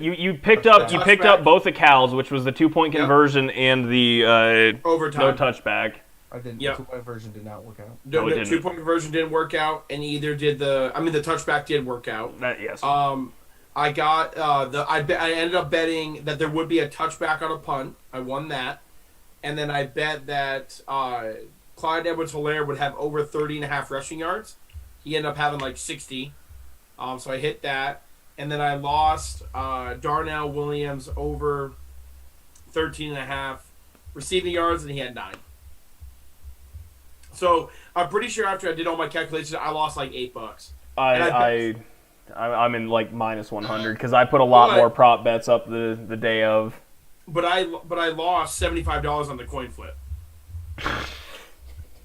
You picked up both the Cals, which was the 2-point conversion and the overtime no touchback. I didn't. The 2-point version did not work out. No, 2-point conversion didn't work out, and either did the touchback did work out. Yes. I got I ended up betting that there would be a touchback on a punt. I won that, and then I bet that Clyde Edwards-Helaire would have over 30.5 rushing yards. He ended up having like 60. So I hit that. And then I lost Darnell Williams over 13.5 receiving yards, and he had 9. So I'm pretty sure after I did all my calculations, I lost like $8. I'm in like minus 100 because I put a lot more prop bets up the day of. But I lost $75 on the coin flip.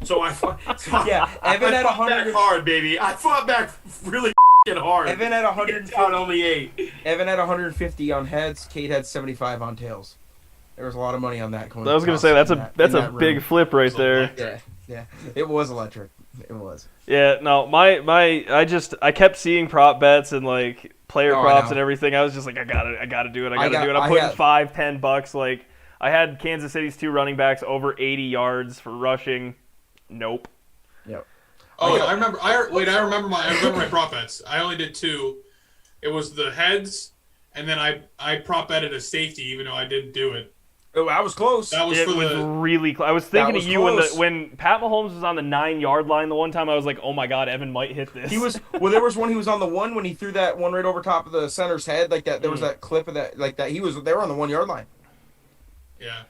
So I fought back hard, baby. I fought back really hard. Evan had 150 on only 8. Evan had 150 on heads. Kate had 75 on tails. There was a lot of money on that coin. I was gonna say that's a big flip right there. Yeah. It was electric. It was. Yeah, no, I kept seeing prop bets and like player props and everything. I was just like, I gotta do it. I'm putting $5-10. Like I had Kansas City's 2 running backs over 80 yards for rushing. Nope. Yep. Oh, I remember. I remember my prop bets. I only did 2. It was the heads, and then I prop betted a safety, even though I didn't do it. Oh, I was close. It was really close. I was thinking of you when Pat Mahomes was on the 9-yard line the one time. I was like, oh my God, Evan might hit this. He was. Well, there was one. He was on the 1 when he threw that one right over top of the center's head, like that. There was that clip of that, like that. They were on the 1-yard line. Yeah.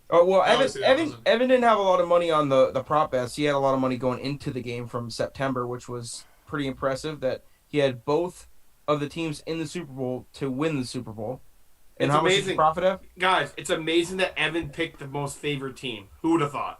Oh well, Evan didn't have a lot of money on the prop bets. He had a lot of money going into the game from September, which was pretty impressive. That he had both of the teams in the Super Bowl to win the Super Bowl. And how much did you profit of? Guys, it's amazing that Evan picked the most favored team. Who would have thought?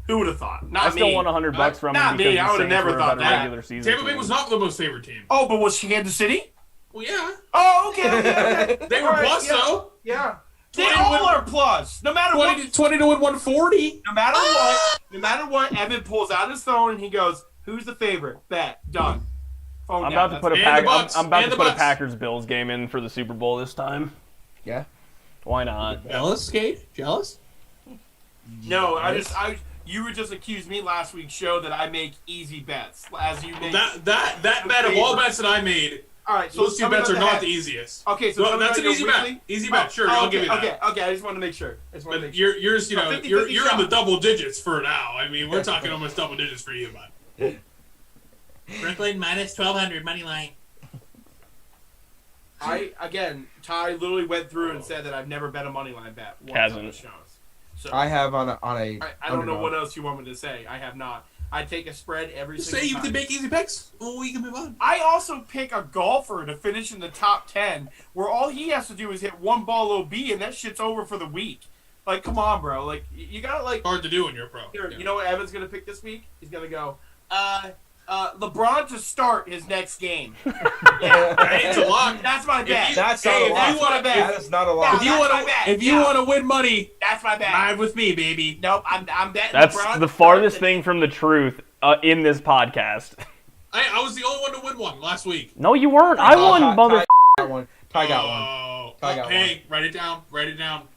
Who would have thought? Not I me. still won $100 from him. Not me. I would have never thought that. Regular season Tampa Bay was not the most favored team. Oh, but was Kansas City? Well, yeah. Oh, okay. They were plus, though. Yeah. They all are plus. No matter 20 to win 140. No matter what, Evan pulls out his phone and he goes, "Who's the favorite? Bet. Done." I'm about to put a Packers Bills game in for the Super Bowl this time. Yeah. Why not? Jealous, Skate? Jealous? No, you were just accused me last week's show that I make easy bets. As you make that bet of all bets that I made. All right, so those 2 bets are not the easiest. Okay, so that's an easy bet. Easy bet, sure. I'll give you that. Okay. I just want to make sure. But yours, you're in the double digits for now. I mean, we're talking almost double digits for you, bud. Brooklyn minus 1,200 money line. Ty literally went through and said that I've never bet a money line bet. Hasn't. So I have on a. I don't know what else you want me to say. I have not. I take a spread every single time. Say you did make easy picks. Well, we can move on. I also pick a golfer to finish in the top 10, where all he has to do is hit one ball OB, and that shit's over for the week. Like, come on, bro. Like, you gotta like. Hard to do when you're a pro. Here, you know what Evan's gonna pick this week? He's gonna go. LeBron to start his next game. Yeah, it's a lot. That's my bet. That's not a lot. That is not a lot. If you want to win money, that's my bet. Ride with me, baby. Nope, I'm betting. That's LeBron the farthest thing from the truth in this podcast. I was the only one to win one last week. No, you weren't. I won, mother. Ty got one. Hey, write it down. Write it down.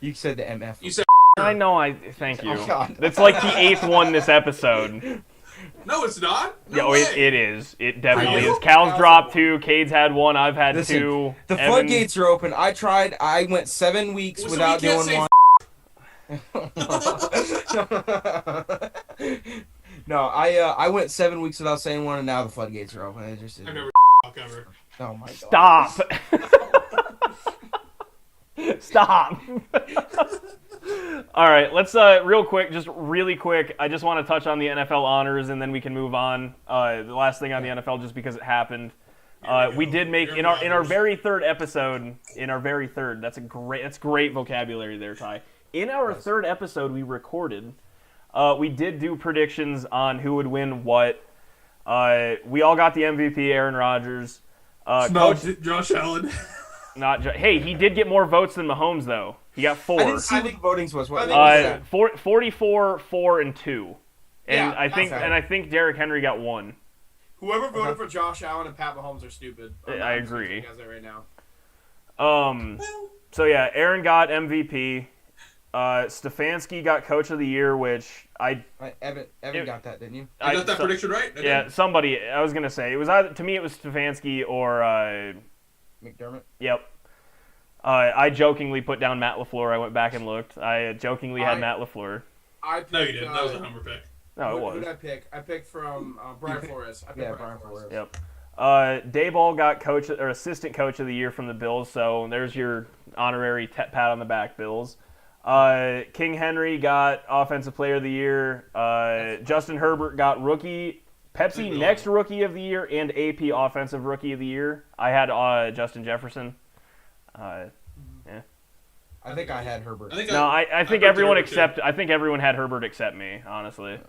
You said the MF. You said. I know. Thank you. Oh, God. It's like the 8th one this episode. No, it's not. No, it is. It definitely is. Cal's dropped 2. Cade's had 1. I've had 2. The floodgates are open. I tried. I went 7 weeks without doing one. No, I went 7 weeks without saying one, and now the floodgates are open. I've never ever. Oh my God. Stop. Stop. All right, let's really quick. I just want to touch on the NFL honors, and then we can move on. The last thing on the NFL, just because it happened, we did make in our very third episode. That's great vocabulary there, Ty. In our third episode we recorded, we did do predictions on who would win what. We all got the MVP, Aaron Rodgers. Josh Allen. Hey, he did get more votes than Mahomes, though. He got 4. I didn't see what the votings was. What was that? 44, 4, and 2. And yeah, I think Derrick Henry got 1. Whoever voted for Josh Allen and Pat Mahomes are stupid. I agree. You guys are right now. So yeah, Aaron got MVP. Stefanski got Coach of the Year, which Evan got that, didn't you? I got that prediction right? Yeah, somebody. I was gonna say it was either it was Stefanski or McDermott. Yep. I jokingly put down Matt LaFleur. I went back and looked. I jokingly had Matt LaFleur. I picked, no, you didn't. That was a number pick. No, it Who was. did I pick? I picked from Brian Flores. I picked Brian Flores. Yep. Dayball got assistant coach of the year from the Bills, so there's your honorary pat on the back, Bills. King Henry got offensive player of the year. Justin Herbert got Pepsi next rookie of the year and AP offensive rookie of the year. I had Justin Jefferson. I think I had Herbert. I think everyone had Herbert except me, honestly.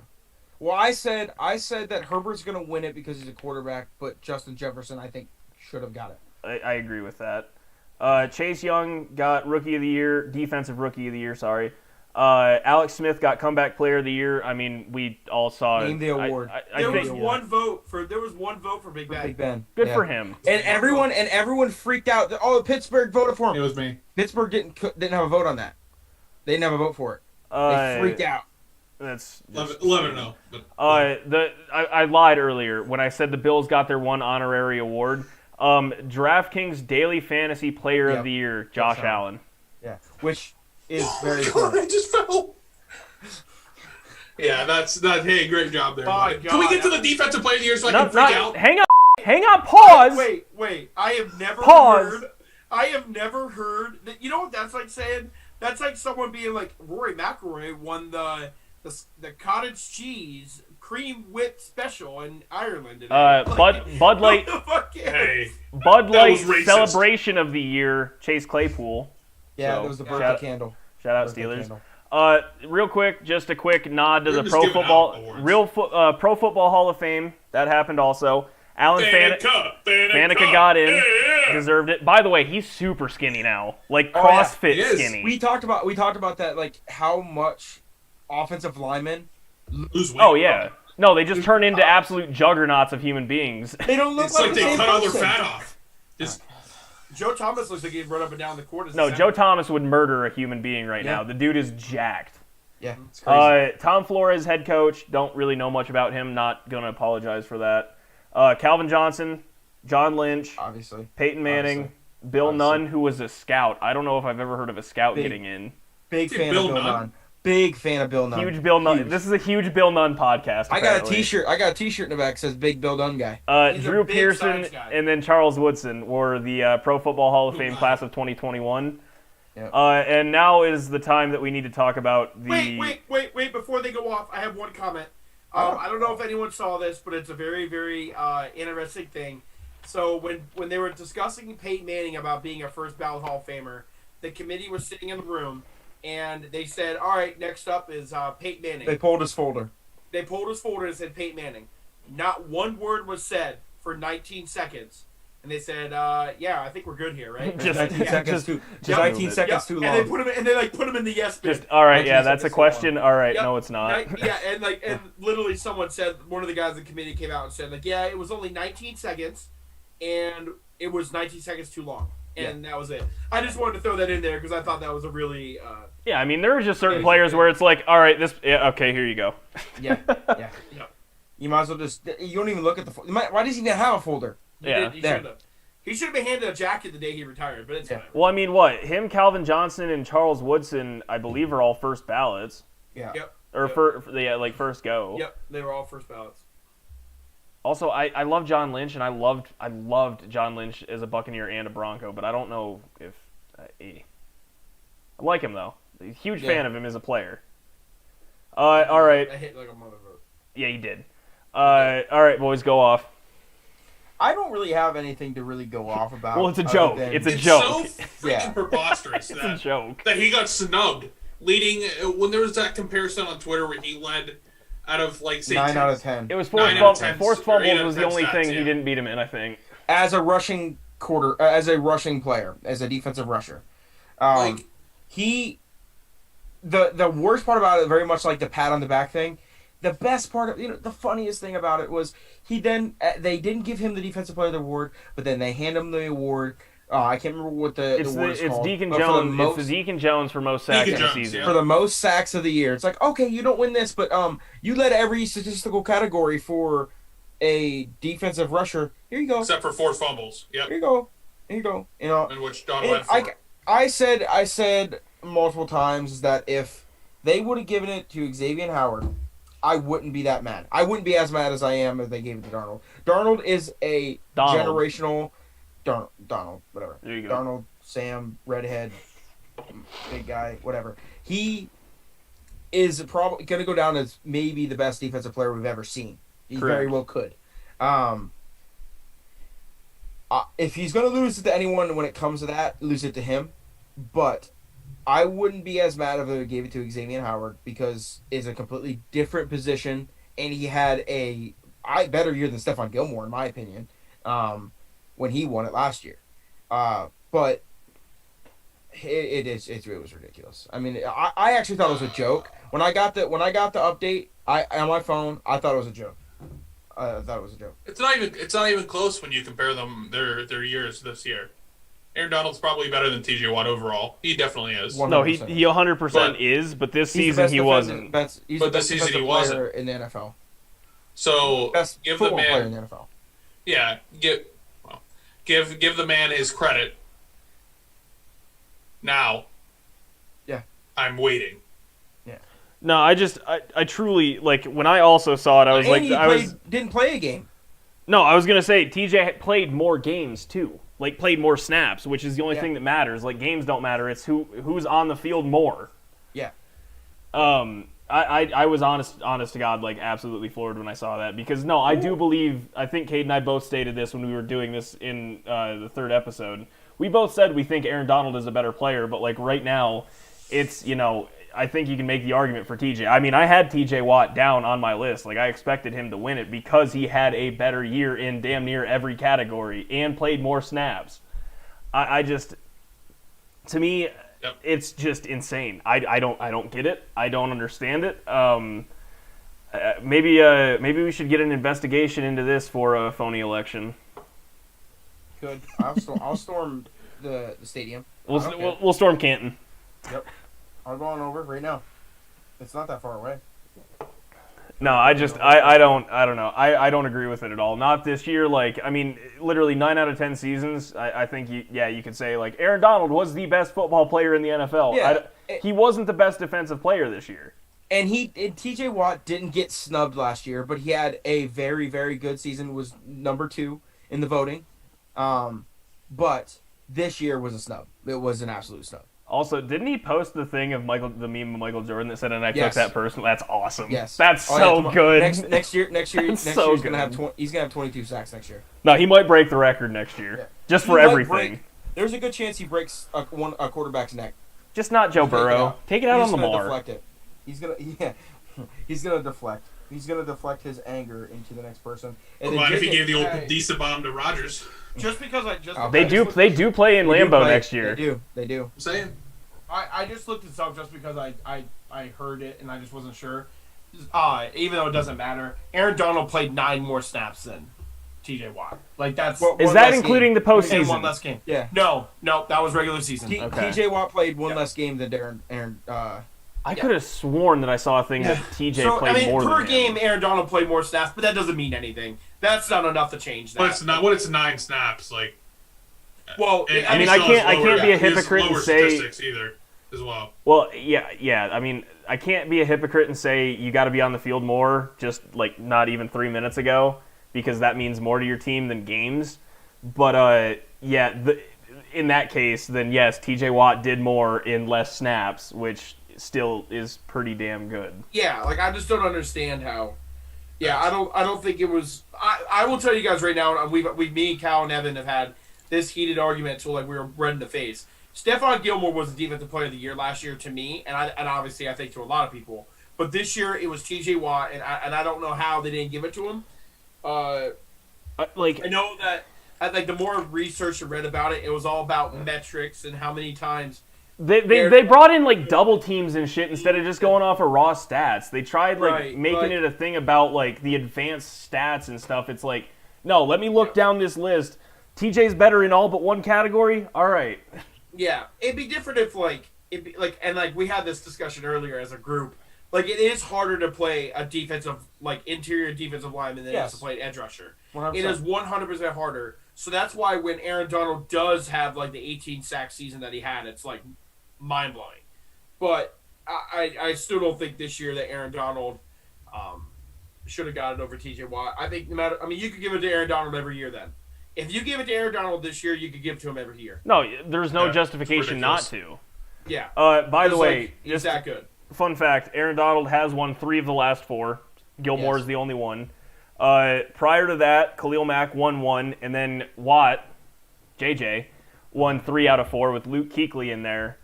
Well, I said that Herbert's going to win it because he's a quarterback, but Justin Jefferson, I think, should have got it. I agree with that. Chase Young got defensive rookie of the year, sorry. Alex Smith got comeback player of the year. I mean, we all saw Name the award. There was one vote for Big Ben. Big Ben. Good for him. And everyone freaked out. Pittsburgh voted for him. It was me. Pittsburgh didn't have a vote on that. They didn't have a vote for it. They freaked out. That's Love it, no. But, I lied earlier when I said the Bills got their one honorary award. DraftKings Daily Fantasy Player of the Year, Josh Allen. Yeah, which is very God, cool. I just fell. Yeah, that's hey, great job there. My Can we God. get to the defensive player of the year so I can freak out? Hang on, pause. Wait. I have never Pause. heard that. You know what that's like saying? That's like someone being like Rory McIlroy won the cottage cheese cream whip special in Ireland. Today. Bud Light. Who the fuck cares? Hey, Bud That Light was racist. celebration of the year, Chase Claypool. Yeah, So, it was the birthday candle. Shout out Birthday Steelers. candle. Real quick, just a quick nod to We're the just Pro giving Football out awards. Pro Football Hall of Fame. That happened also. Alan Faneca got in, Yeah. deserved it. By the way, he's super skinny now, like Oh, yeah. CrossFit He is. skinny. We talked about that, like how much offensive linemen. Lose weight. Oh yeah, no, they just turn into absolute juggernauts of human beings. They don't look It's like the they same cut all their person. fat off. Just Joe Thomas looks like he'd run up and down the court. As a No, center. Joe Thomas would murder a human being right Yeah. now. The dude is jacked. Yeah, it's crazy. Tom Flores, head coach. Don't really know much about him. Not gonna apologize for that. Calvin Johnson, John Lynch, Obviously. Peyton Manning, Obviously. Bill Obviously. Nunn, who was a scout. I don't know if I've ever heard of a scout Big. getting in. Big Dude, fan Bill of Bill Nunn. Nunn. Big fan of Bill Nunn. Huge Bill Nunn. Huge. This is a huge Bill Nunn podcast. I got a apparently. T-shirt. I got a T-shirt in the back that says "Big Bill Nunn guy." He's a Drew big Pearson science guy. and then Charles Woodson were the Pro Football Hall of Fame class of 2021. Yep. And now is the time that we need to talk about the. Wait! Before they go off, I have one comment. I don't know if anyone saw this, but it's a very, very interesting thing. So when they were discussing Peyton Manning about being a first ballot Hall of Famer, the committee was sitting in the room, and they said, "All right, next up is Peyton Manning." They pulled his folder. They pulled his folder and said Peyton Manning. Not one word was said for 19 seconds. And they said, yeah, I think we're good here, right? Just- 19 yeah, seconds too. just Just 19 move it. seconds too long. And they put him in the yes bin. Just all right, yeah, 19 that's a seconds question. All right, Yep. no, it's not. Yeah, and literally someone said, one of the guys in the committee came out and said, like, yeah, it was only 19 seconds, and it was 19 seconds too long. And that was it. I just wanted to throw that in there because I thought that was a really... Yeah, I mean, there are just certain Yeah, players yeah. where it's like, all right, okay, here you go. Yeah. You might as well just. You don't even look at the. Why does he even have a folder? Yeah. He there. should have. He should have been handed a jacket the day he retired, but it's Yeah. whatever. Well, I mean, what? Him, Calvin Johnson, and Charles Woodson, I believe, are all first ballots. Yeah. Yep. Or Yep. first go. Yep, they were all first ballots. Also, I love John Lynch, and I loved John Lynch as a Buccaneer and a Bronco, but I don't know if I like him though. A huge fan of him as a player. All right. I hit like a mother vote. Yeah, he did. All right, boys, go off. I don't really have anything to really go off about. Well, it's a other joke. than- It's a it's joke. so freaking Yeah. preposterous It's a joke. that he got snubbed leading when there was that comparison on Twitter where he led out of like say 9 10 out of 10. It was 9 forced out of 10 forced or 8 fumbles out was of the 10 only stats, thing he yeah. didn't beat him in, I think. As a rushing player, as a defensive rusher, Like- the worst part about it, very much like the pat on the back thing. The best part of the funniest thing about it was they didn't give him the defensive player of the award, but then they hand him the award. I can't remember what the award is called. Deacon but for the Jones. most- It's the Deacon Jones for most sacks Deacon in the Jones, season. yeah. for the most sacks of the year. It's like, okay, you don't win this, but you led every statistical category for a defensive rusher. Here you go. except for 4 fumbles. Yep. Here you go. Here you go. You know, In which Don and went for. I said multiple times that if they would have given it to Xavier Howard I wouldn't be that mad. I wouldn't be as mad as I am if they gave it to Darnold. Darnold is a generational Donald, whatever. There you go. Darnold, Sam, redhead, big guy, whatever. He is probably going to go down as maybe the best defensive player we've ever seen. He very well could. If he's going to lose it to anyone when it comes to that, lose it to him. But I wouldn't be as mad if they gave it to Xavier Howard because it's a completely different position, and he had a better year than Stephon Gilmore, in my opinion, when he won it last year. But it was ridiculous. I mean, I actually thought it was a joke when I got the update. On my phone, I thought it was a joke. I thought it was a joke. It's not even close when you compare them their years this year. Aaron Donald's probably better than TJ Watt overall. He definitely is. 100%. No, he 100% is, but this season he wasn't. He's the best defensive player in the NFL. So Best give the football player in man, the NFL. yeah, give the man his credit. Now, yeah, I'm waiting. No, I truly, like, when I also saw it, I was didn't play a game. No, I was going to say, TJ played more games, too. Like, played more snaps, which is the only thing that matters. Like, games don't matter. It's who's on the field more. Yeah. I was honest to God, like, absolutely floored when I saw that. Because, no, I do believe, I think Cade and I both stated this when we were doing this in the third episode. We both said we think Aaron Donald is a better player, but, like, right now, it's, I think you can make the argument for TJ. I mean, I had TJ Watt down on my list. Like, I expected him to win it because he had a better year in damn near every category and played more snaps. To me, it's just insane. I don't get it. I don't understand it. Maybe we should get an investigation into this for a phony election. Good. I'll storm the stadium. We'll storm Canton. Yep. I'm going over right now. It's not that far away. No, I don't know. I don't agree with it at all. Not this year. Like, I mean, literally 9 out of 10 seasons, I think you could say, like, Aaron Donald was the best football player in the NFL. Yeah. He wasn't the best defensive player this year. And TJ Watt didn't get snubbed last year, but he had a very, very good season, was number 2 in the voting. But this year was a snub. It was an absolute snub. Also, didn't he post the thing of the meme of Michael Jordan that said, "And I took that person"? That's awesome. Yes, that's so good. Next year, he's gonna have 22 sacks next year. No, he might break the record next year, just for everything. There's a good chance he breaks a quarterback's neck. Just not Joe Burrow. Take it out on Lamar. Deflect it. He's gonna deflect. He's gonna deflect his anger into the next person. And if he gave the old decent bomb to Rodgers? Just because they do play in Lambeau next year. They do. I'm saying. I just looked this up just because I heard it and I just wasn't sure. Even though it doesn't matter, Aaron Donald played 9 more snaps than TJ Watt. Like that's is that including the postseason? One less game. Yeah. No, that was regular season. TJ Watt played one less game than Aaron. I could have sworn that I saw a thing that TJ played more per than game. him. Aaron Donald played more snaps, but that doesn't mean anything. That's not enough to change that. But it's not. What it's 9 snaps like. Well, I mean, I can't be a hypocrite and say statistics either as well. Well, yeah. I mean, I can't be a hypocrite and say you got to be on the field more, just like not even 3 minutes ago, because that means more to your team than games. But in that case, then yes, TJ Watt did more in less snaps, which still is pretty damn good. Yeah, like I just don't understand how. Yeah, I don't think it was. I will tell you guys right now. Me, Cal, and Evan have had this heated argument till like we were red in the face. Stephon Gilmore was the defensive player of the year last year to me, and obviously I think to a lot of people. But this year it was TJ Watt, and I don't know how they didn't give it to him. I know that like the more research I read about it, it was all about metrics and how many times they brought in like double teams and shit instead of just going off of raw stats. They tried making it a thing about like the advanced stats and stuff. It's like, no, let me look down this list. TJ's better in all but one category. All right. Yeah, it'd be different if we had this discussion earlier as a group. Like it is harder to play a defensive interior defensive lineman than it is to play an edge rusher. 100%. It is 100% harder. So that's why when Aaron Donald does have like the 18 sack season that he had, it's like mind blowing. But I still don't think this year that Aaron Donald. should have got it over TJ Watt. I think no matter. I mean, you could give it to Aaron Donald every year. Then, if you give it to Aaron Donald this year, you could give it to him every year. No, there's no Yeah, justification not it's to. Yeah. By the It's way, like, he's just that good. fun fact: Aaron Donald has won 3 of the last 4. Gilmore is the only one. Prior to that, Khalil Mack won 1, and then Watt, JJ, won 3 out of 4 with Luke Kuechly in there.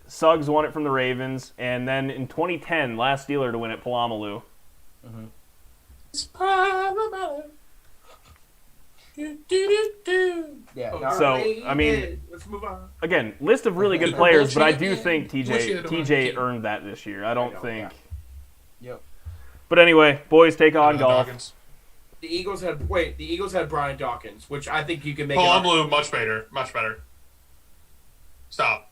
Suggs won it from the Ravens, and then in 2010, last Steeler to win it, Palamalu. Yeah. So, I mean, let's move on. again, list of really good players, but I do think Bullshit. TJ earned that this year. I don't think. Yep. But anyway, boys, take on golf. Dawkins. The Eagles had Brian Dawkins, which I think you can make. Palamalu, much better. Much better. Stop.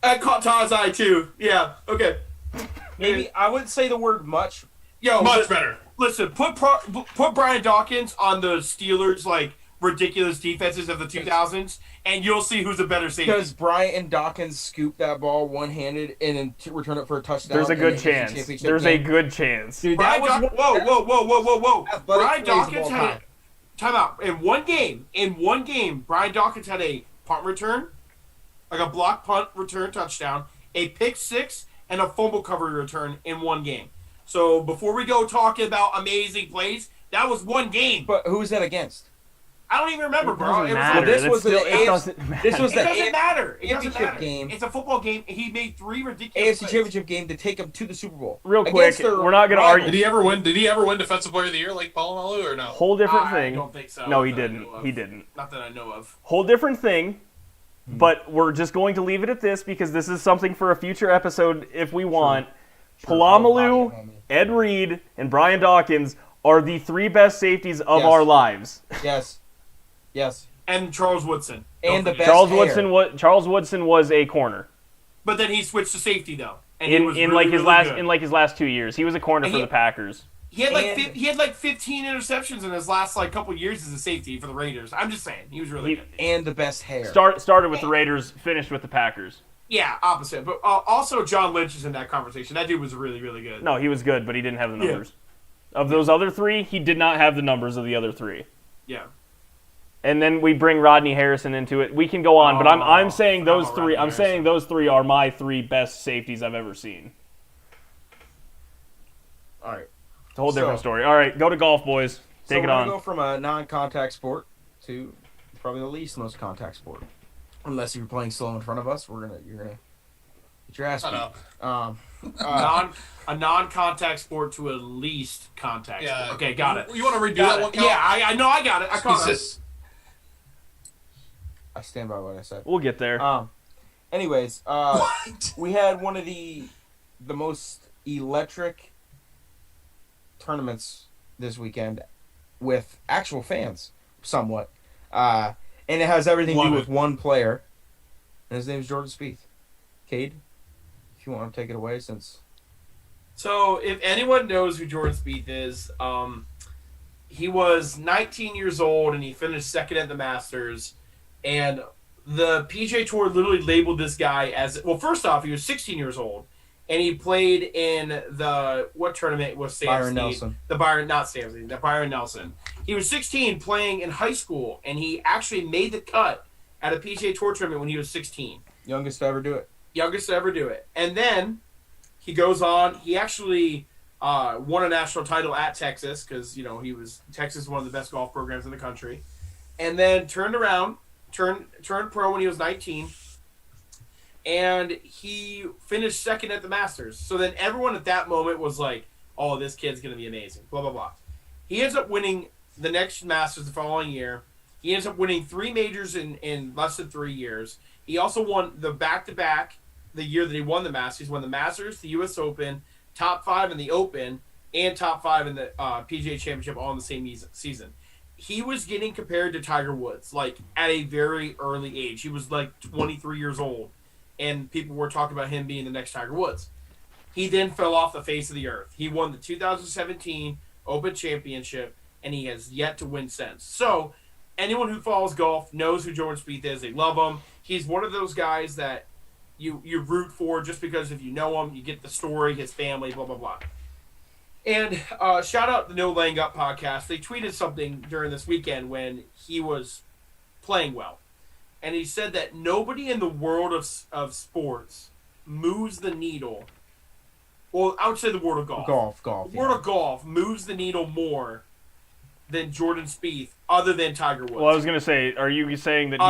I caught Todd's eye too. Yeah. Okay. Maybe I wouldn't say the word much. Yo, Much better. Listen, put Brian Dawkins on the Steelers like ridiculous defenses of the 2000s, and you'll see who's a better safety. Because Brian Dawkins scooped that ball one-handed and then return it for a touchdown. There's a in good the chance. championship There's a game. good chance. Dude, Brian that was Whoa. athletic Brian plays of Dawkins all had time. time out. In one game, Brian Dawkins had a punt return, like a block punt return touchdown, a pick 6, and a fumble recovery return in one game. So before we go talking about amazing plays, that was one game. But who's that against? I don't even remember, It bro. doesn't It was matter. like, this It's was the still- it AFC doesn't matter. This was it the doesn't matter. It doesn't championship matter. game. It's a football game. He made 3 ridiculous AFC plays. championship game to take them to the Super Bowl. Real Against quick, their we're not going to rival. argue. Did he ever win Defensive Player of the Year like Palamalu or no? Whole different I thing. don't think so. No, he Not that I didn't. know of. He didn't. Not that I know of. Whole different thing. But we're just going to leave it at this because this is something for a future episode if we want. Palamalu, Ed Reed, and Brian Dawkins are the 3 best safeties of Yes. our lives. Yes. And Charles Woodson. And the Don't forget. best Charles Woodson was a corner But then he switched to safety though. And he was in really, like his really last good. in like his last 2 years. He was a corner And for he- the Packers. He had like And- he had like 15 interceptions in his last like couple years as a safety for the Raiders. I'm just saying he was really He- good. And the best hair. Started with the Raiders, finished with the Packers. Yeah, opposite. But also John Lynch is in that conversation. That dude was really really good. No, he was good, but he didn't have the Yeah. numbers. Of those other 3, he did not have the numbers of the other 3. Yeah. And then we bring Rodney Harrison into it. We can go on, but I'm saying those forgot 3. about I'm Rodney saying those 3 are my 3 best safeties I've ever seen. All right. It's a whole different So- story. All right, go to golf, boys. So Take it we're on. gonna go from a non-contact sport to probably the least most contact sport. Unless you're playing slow in front of us, you're gonna get your ass I beat. know. A non-contact sport to a least contact. Yeah. Sport. Okay, got it. You want to redo Got that it. one? Cal? Yeah, I know. I got it. I caught it. Jesus. I stand by what I said. We'll get there. Anyways, What? we had one of the most electric tournaments this weekend with actual fans, somewhat, and it has everything to Love do it. with one player, and his name is Jordan Spieth. Cade, if you want to take it away, since So, if anyone knows who Jordan Spieth is, he was 19 years old and he finished second at the Masters. And the PGA Tour literally labeled this guy as, well, first off, he was 16 years old and he played in the, what tournament was Sam Byron Snead? Nelson. The Byron, not Sam Snead, the Byron Nelson. He was 16 playing in high school and he actually made the cut at a PGA Tour tournament when he was 16. youngest to ever do it. Youngest to ever do it. And then he goes on. He actually won a national title at Texas because, Texas is one of the best golf programs in the country. And then turned pro when he was 19. And he finished second at the Masters. So then everyone at that moment was like, oh, this kid's going to be amazing. Blah, blah, blah. He ends up winning the next Masters the following year. He ends up winning 3 majors in less than 3 years. He also won the back-to-back the year that he won the Masters. He won the Masters, the U.S. Open, top 5 in the Open, and top 5 in the PGA Championship all in the same season. He was getting compared to Tiger Woods, like, at a very early age. He was, like, 23 years old, and people were talking about him being the next Tiger Woods. He then fell off the face of the earth. He won the 2017 Open Championship, and he has yet to win since. So, anyone who follows golf knows who Jordan Spieth is. They love him. He's one of those guys that you root for just because if you know him, you get the story, his family, blah, blah, blah. And shout out the No Laying Up podcast. They tweeted something during this weekend when he was playing well. And he said that nobody in the world of sports moves the needle. Well, I would say the world of golf. Golf. The world of golf moves the needle more than Jordan Spieth, other than Tiger Woods. Well, I was gonna say, are you saying that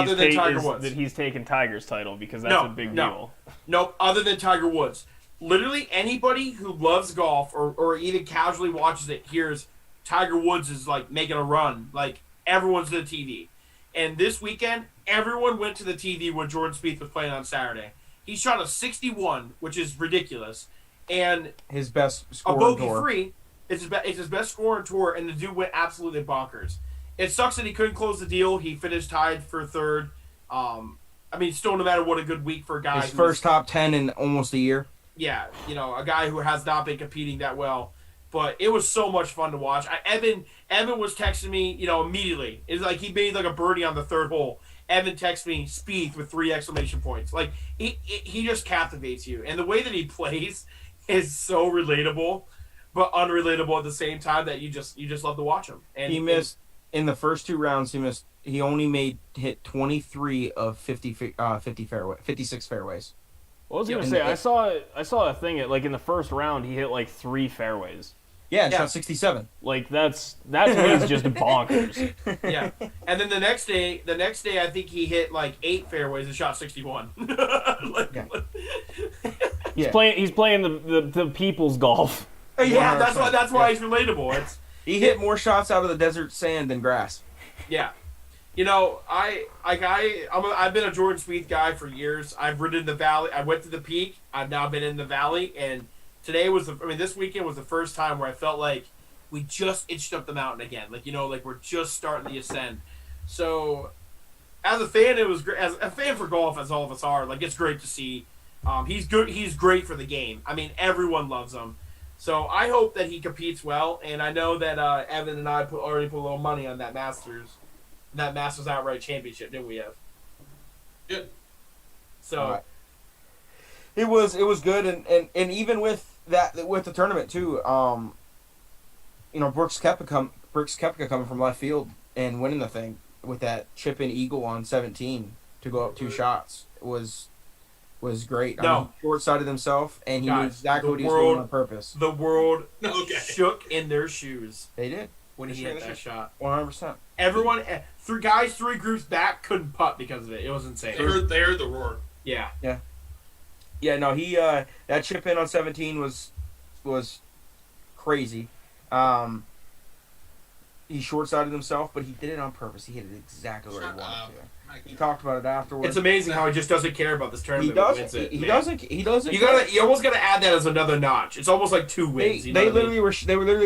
he's taken Tiger's title because that's a big deal? Nope. Other than Tiger Woods, literally anybody who loves golf or even casually watches it hears Tiger Woods is like making a run. Like everyone's to the TV, and this weekend everyone went to the TV when Jordan Spieth was playing on Saturday. He shot a 61, which is ridiculous, and his best a score bogey tour. free. It's his best score on tour, and the dude went absolutely bonkers. It sucks that he couldn't close the deal. He finished tied for third. I mean, still, no matter what, a good week for a guy. His first top 10 in almost a year. Yeah, a guy who has not been competing that well. But it was so much fun to watch. Evan was texting me, immediately. It's like he made like a birdie on the third hole. Evan texted me Spieth with 3 exclamation points. Like he just captivates you, and the way that he plays is so relatable, but unrelatable at the same time that you just love to watch him. And he missed in the first 2 rounds. He only hit 23 of 56 fairways. What was I gonna say? I saw a thing in the first round he hit like 3 fairways. Yeah, shot 67. Like that to me is just bonkers. Yeah, and then the next day I think he hit like 8 fairways and shot 61. He's playing the people's golf. Yeah, that's why he's relatable. He hit more shots out of the desert sand than grass. Yeah. I've been a Jordan Spieth guy for years. I've ridden the valley. I went to the peak. I've now been in the valley, and this weekend was the first time where I felt like we just itched up the mountain again. Like we're just starting the ascent. So, as a fan, it was great. As a fan for golf, as all of us are, like it's great to see. He's good. He's great for the game. I mean, everyone loves him. So I hope that he competes well, and I know that Evan and I already put a little money on that Masters outright championship, didn't we, Ev? Yeah. So it was good, and even with the tournament too, Brooks Koepka coming from left field and winning the thing with that chip in eagle on 17 to go up 2 shots was great. No. I mean, he short-sighted himself, and he knew exactly what he was doing on purpose. The world Okay. shook in their shoes They did. when he hit that shot. 100%. Everyone, 3 groups back couldn't putt because of it. It was insane. They heard the roar. Yeah. Yeah, no, he that chip in on 17 was crazy. He short-sided himself, but he did it on purpose. He hit it exactly where he wanted to. He talked about it afterwards. It's amazing how he just doesn't care about this tournament. He doesn't. He doesn't. You almost gotta add that as another notch. It's almost like 2 wins. They literally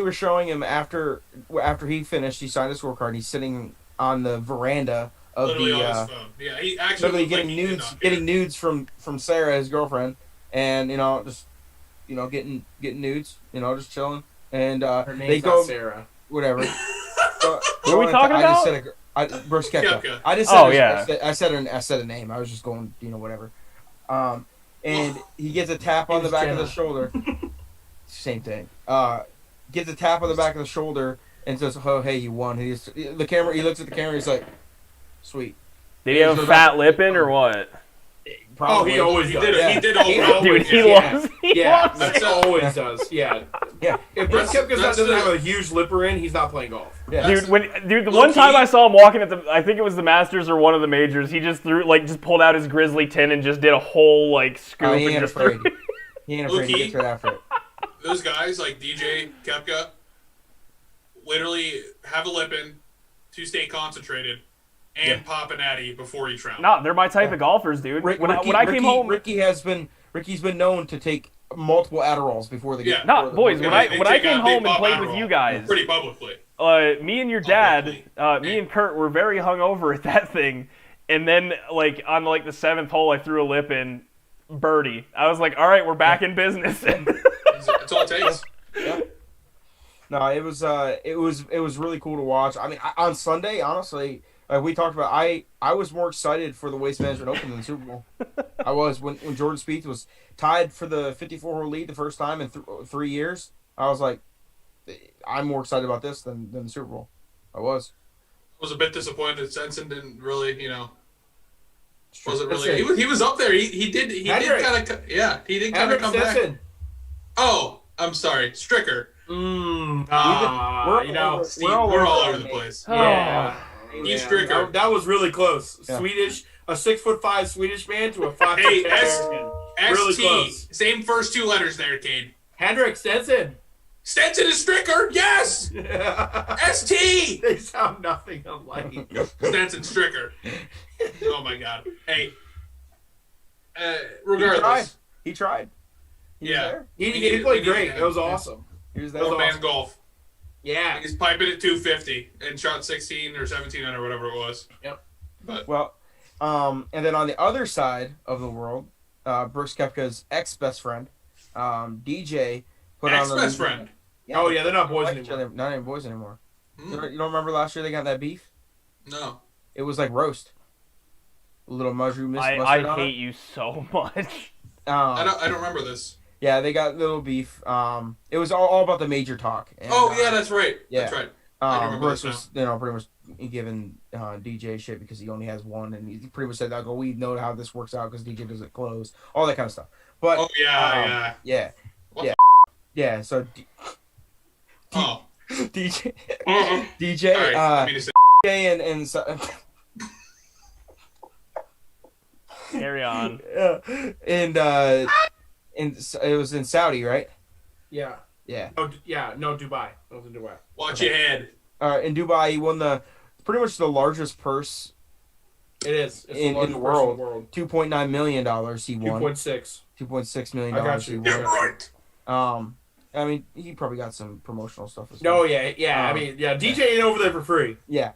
were showing him after he finished. He signed his scorecard. And he's sitting on the veranda of Literally the on his phone. Yeah, he actually literally looked getting like he did nudes, not getting care. nudes from Sarah, his girlfriend, and getting nudes, just chilling. And Her name's they not go Sarah. whatever. What are we talking about? Brooks Koepka. Koepka. I just said I said a name. I was just going, whatever. And he gets a tap on the back of the shoulder. Same thing. Gets a tap on the back of the shoulder and says, "Oh, hey, you won." He looks at the camera. He's like, "Sweet." Did he have a fat lip in or what? Probably. He always does. He did always. Dude, he loves. He always does. Yeah. Yeah. If Brooks Koepka That's doesn't the- have a huge lipper in, he's not playing golf. Yeah. Dude, the Low one time key. I saw him walking at I think it was the Masters or one of the majors, he just just pulled out his Grizzly tin and just did a whole scoop He and ain't just afraid. He ain't afraid. He Low-key. gets right after it. Those guys like DJ Koepka literally have a lip in to stay concentrated and pop an addy before each round. No, they're my type of golfers, dude. When I came home, Ricky's been known to take multiple Adderalls before the game. Yeah. no, boys, when I They came take home and Bob played with Adderall you guys, pretty publicly. me and your dad, me and Kurt were very hungover at that thing, and then on the 7th hole, I threw a lip in birdie. I was like, all right, we're back in business. That's all it takes. Yeah. No, it was really cool to watch. I mean, on Sunday, honestly, like we talked about, I was more excited for the Waste Management Open than the Super Bowl. I was when Jordan Spieth was tied for the 54-hole lead the first time in 3 years. I was like, I'm more excited about this than the Super Bowl. I was. Was a bit disappointed. Stenson didn't really, wasn't That's really. it. He was up there. He did Hendrick. kind of he did kind of Hendrick come back. Stetson. Oh, I'm sorry, Stricker. We're We're all over the place. Yeah. He's Stricker. That was really close. Yeah. Swedish, a 6'5" Swedish man to a 5'10" Hey, American. Really ST. close. Same first two letters there, Cade. Hendrick Stetson. Stenson is Stricker. Yes. ST. They sound nothing alike. Stenson Stricker. Oh my God. Hey. Regardless. He tried. He was Yeah. there. He played great. It was awesome. He was there. That was Old man awesome. golf. Yeah. He's piping at 250 and shot 16 or 17 or whatever it was. Yep. But Well, and then on the other side of the world, Brooks Koepka's ex-best friend, DJ, put on ex-best friend. Yeah, Oh, yeah, they're not they boys like each anymore. other. Not even boys anymore. Hmm. You don't remember last year they got that beef? No. It was like roast. A little mushroom mustard I on hate you so much. it. I don't remember this. Yeah, they got a little beef. It was all about the major talk. And, Yeah, that's right. yeah. That's right. I do remember Brooks this was, pretty much giving DJ shit because he only has one, and he pretty much said, "I go, we know how this works out because DJ doesn't close, all that kind of stuff." But Oh yeah, yeah. What yeah. So Oh. DJ, Uh-uh. DJ, All right. I mean to say, DJ, and so, Carry on. and so it was in Saudi, right? Yeah. Yeah. No, Dubai. It was in Dubai. watch your head. In Dubai, he won pretty much the largest purse It is. It's in the largest world. person in the world. $2.9 million he won. 2.6. $2.6 million I got he you. won. Damn right. I mean, he probably got some promotional stuff as No, well. yeah. DJ ain't over there for free. Yeah.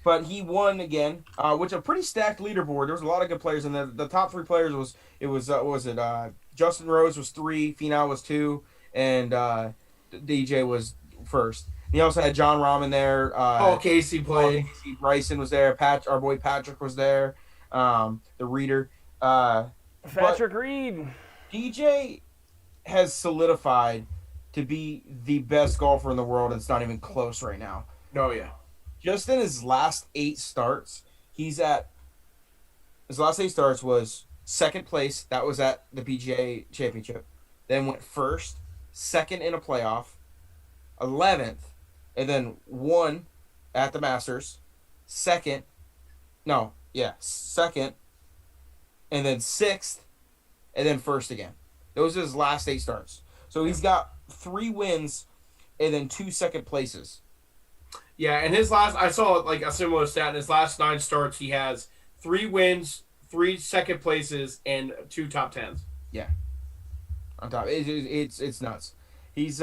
But he won again, which a pretty stacked leaderboard. There was a lot of good players, and the top three players Justin Rose was 3, Finau was 2, and DJ was first. He also had John Rahm in there. Casey played. Casey Bryson was there. Our boy Patrick was there. The reader. Patrick Reed. DJ has solidified to be the best golfer in the world. It's not even close right now. No, yeah. Just in his last 8 starts, his last 8 starts was second place. That was at the PGA Championship. Then went first, second in a playoff, 11th, and then won at the Masters, second, and then 6th, and then first again. Those are his last 8 starts. So he's got 3 wins and then 2 second places. Yeah, and I saw like a similar stat. In his last 9 starts, he has 3 wins, 3 second places, and 2 top 10s. On top, it's nuts. He's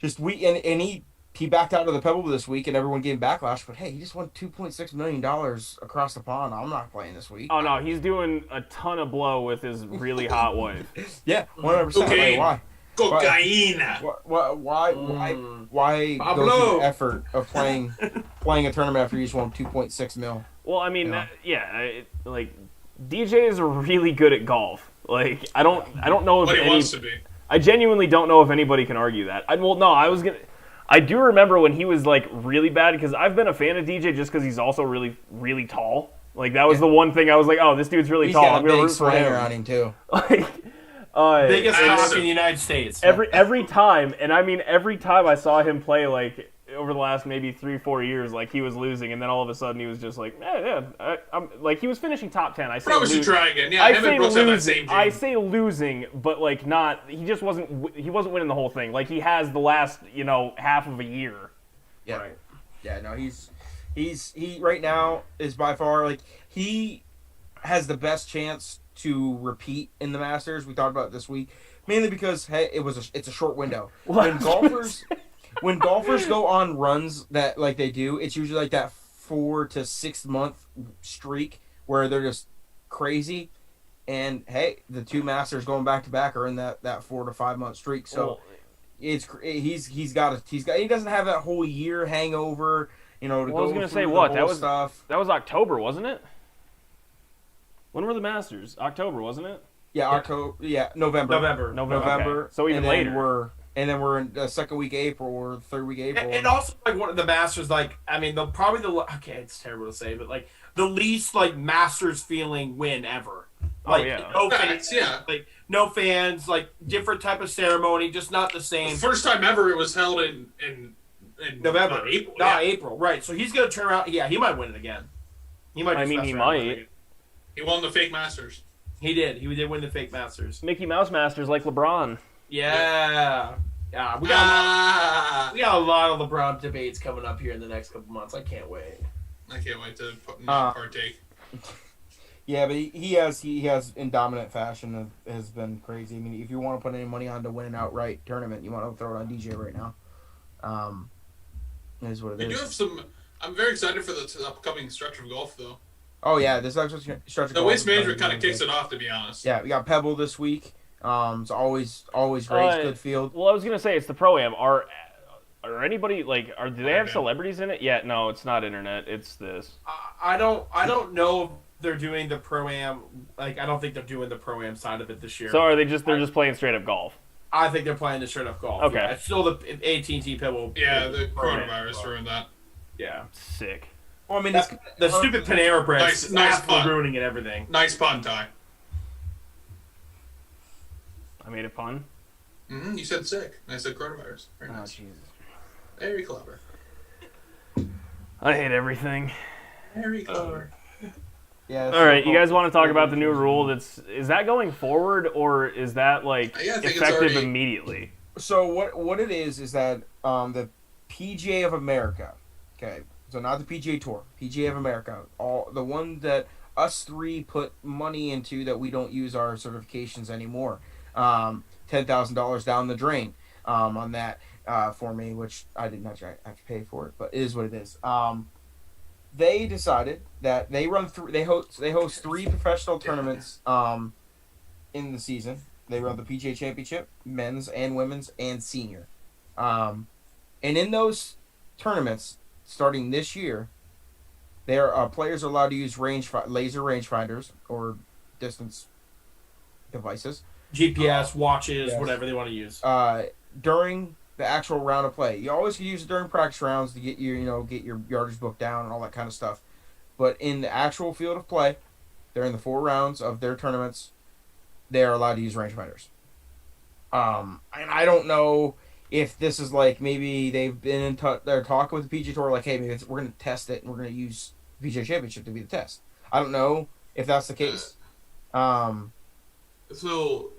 just he backed out of the Pebble this week, and everyone gave him backlash. But hey, he just won $2.6 million across the pond. I'm not playing this week. Oh no, he's doing a ton of blow with his really hot wife. Yeah, 100%. Okay. Why? Cocaine. Why go Pablo. through the effort of playing a tournament after you just won $2.6 million? Well, I mean, Yeah. DJ is really good at golf. Like, I don't know if What he wants to be. I genuinely don't know if anybody can argue that. I do remember when he was like really bad because I've been a fan of DJ just because he's also really, really tall. Like that was the one thing I was like, oh, this dude's really He's tall. got I'm a gonna big root for swinger him. on him too. Biggest That is cock so- in the United States. Every time, and I mean every time I saw him play, like over the last maybe 3-4 years, like he was losing, and then all of a sudden he was just like, I'm like he was finishing top 10. I say Probably should lose- try again. Yeah, I him say and Brooks have that losing. same I gene. say losing, but like not. He just wasn't. He wasn't winning the whole thing. Like he has the last half of a year. Yeah. Right. Yeah, no, he right now is by far like he has the best chance to repeat in the Masters. We talked about it this week, mainly because hey, it's a short window. When golfers go on runs that like they do, it's usually like that 4 to 6 month streak where they're just crazy. And hey, the 2 Masters going back to back are in that 4 to 5 month streak. So. Well, He doesn't have that whole year hangover, to I was go gonna through say the what? whole That was stuff. That was October, wasn't it? When were the Masters? October, wasn't it? Yeah, October. Yeah, November. November. Okay. So even and then later. and then we're in the second week of April or third week of April. And also, like, one of the Masters, like, I mean, okay, it's terrible to say, but, like, the least, like, Masters feeling win ever. Like, yeah. no fans, Facts, yeah. like, no fans, like, different type of ceremony, just not the The same. first time ever it was held in November. April. Not Yeah. April, right. So he's going to turn around. Yeah, he might win it again. He might. I just mean, mess he around with might. it. He won the fake Masters. He did. He did win the fake Masters. Mickey Mouse Masters like LeBron. Yeah. Yeah, we got a lot of LeBron debates coming up here in the next couple months. I can't wait. I can't wait to partake. Yeah, but he has in dominant fashion has been crazy. I mean, if you want to put any money on to win an outright tournament, you want to throw it on DJ right now. Is what it We is. do have some. I'm very excited for the upcoming stretch of golf, though. Oh yeah, this actually stretch. The Waste Management kind of kicks it off, to be honest. Yeah, we got Pebble this week. It's always great, good field. Well, I was gonna say it's the Pro-Am. Are anybody like? Do they have Internet. celebrities in it? Yeah, no, it's not internet. It's this. I don't know if they're doing the Pro-Am. Like, I don't think they're doing the Pro-Am side of it this year. So are they just just playing straight up golf? I think they're playing the straight up golf. Okay. Yeah, it's still the AT&T Pebble. Yeah, the Pro-Am. coronavirus ruined that. Yeah. Sick. Well, I mean, The stupid Panera Bread Nice is pun. absolutely ruining it. Everything. Nice pun, Ty. I made a pun. You said sick. I said coronavirus. Very Oh nice. Jesus. Very clever. I hate everything. Very clever. yeah. All right, you guys want to talk about the new rule? Is that going forward or is that like Yeah, I think it's effective already- immediately? So what it is that the PGA of America, okay, so not the PGA Tour, PGA of America, all the one that us three put money into that we don't use our certifications anymore, $10,000 down the drain on that for me, which I didn't actually have to pay for it, but it is what it is. They decided that they host three professional tournaments in the season. They run the PGA Championship, men's and women's and senior. And in those tournaments, starting this year, players are allowed to use laser rangefinders or distance devices GPS, watches, yes. whatever they want to use. during the actual round of play. You always can use it during practice rounds to get your yardage book down and all that kind of stuff. But in the actual field of play, during the 4 rounds of their tournaments, they are allowed to use rangefinders. And I don't know if this is like maybe they've been in they're talking with the PGA Tour like, hey, maybe we're going to test it and we're going to use the PGA Championship to be the test. I don't know if that's the case. So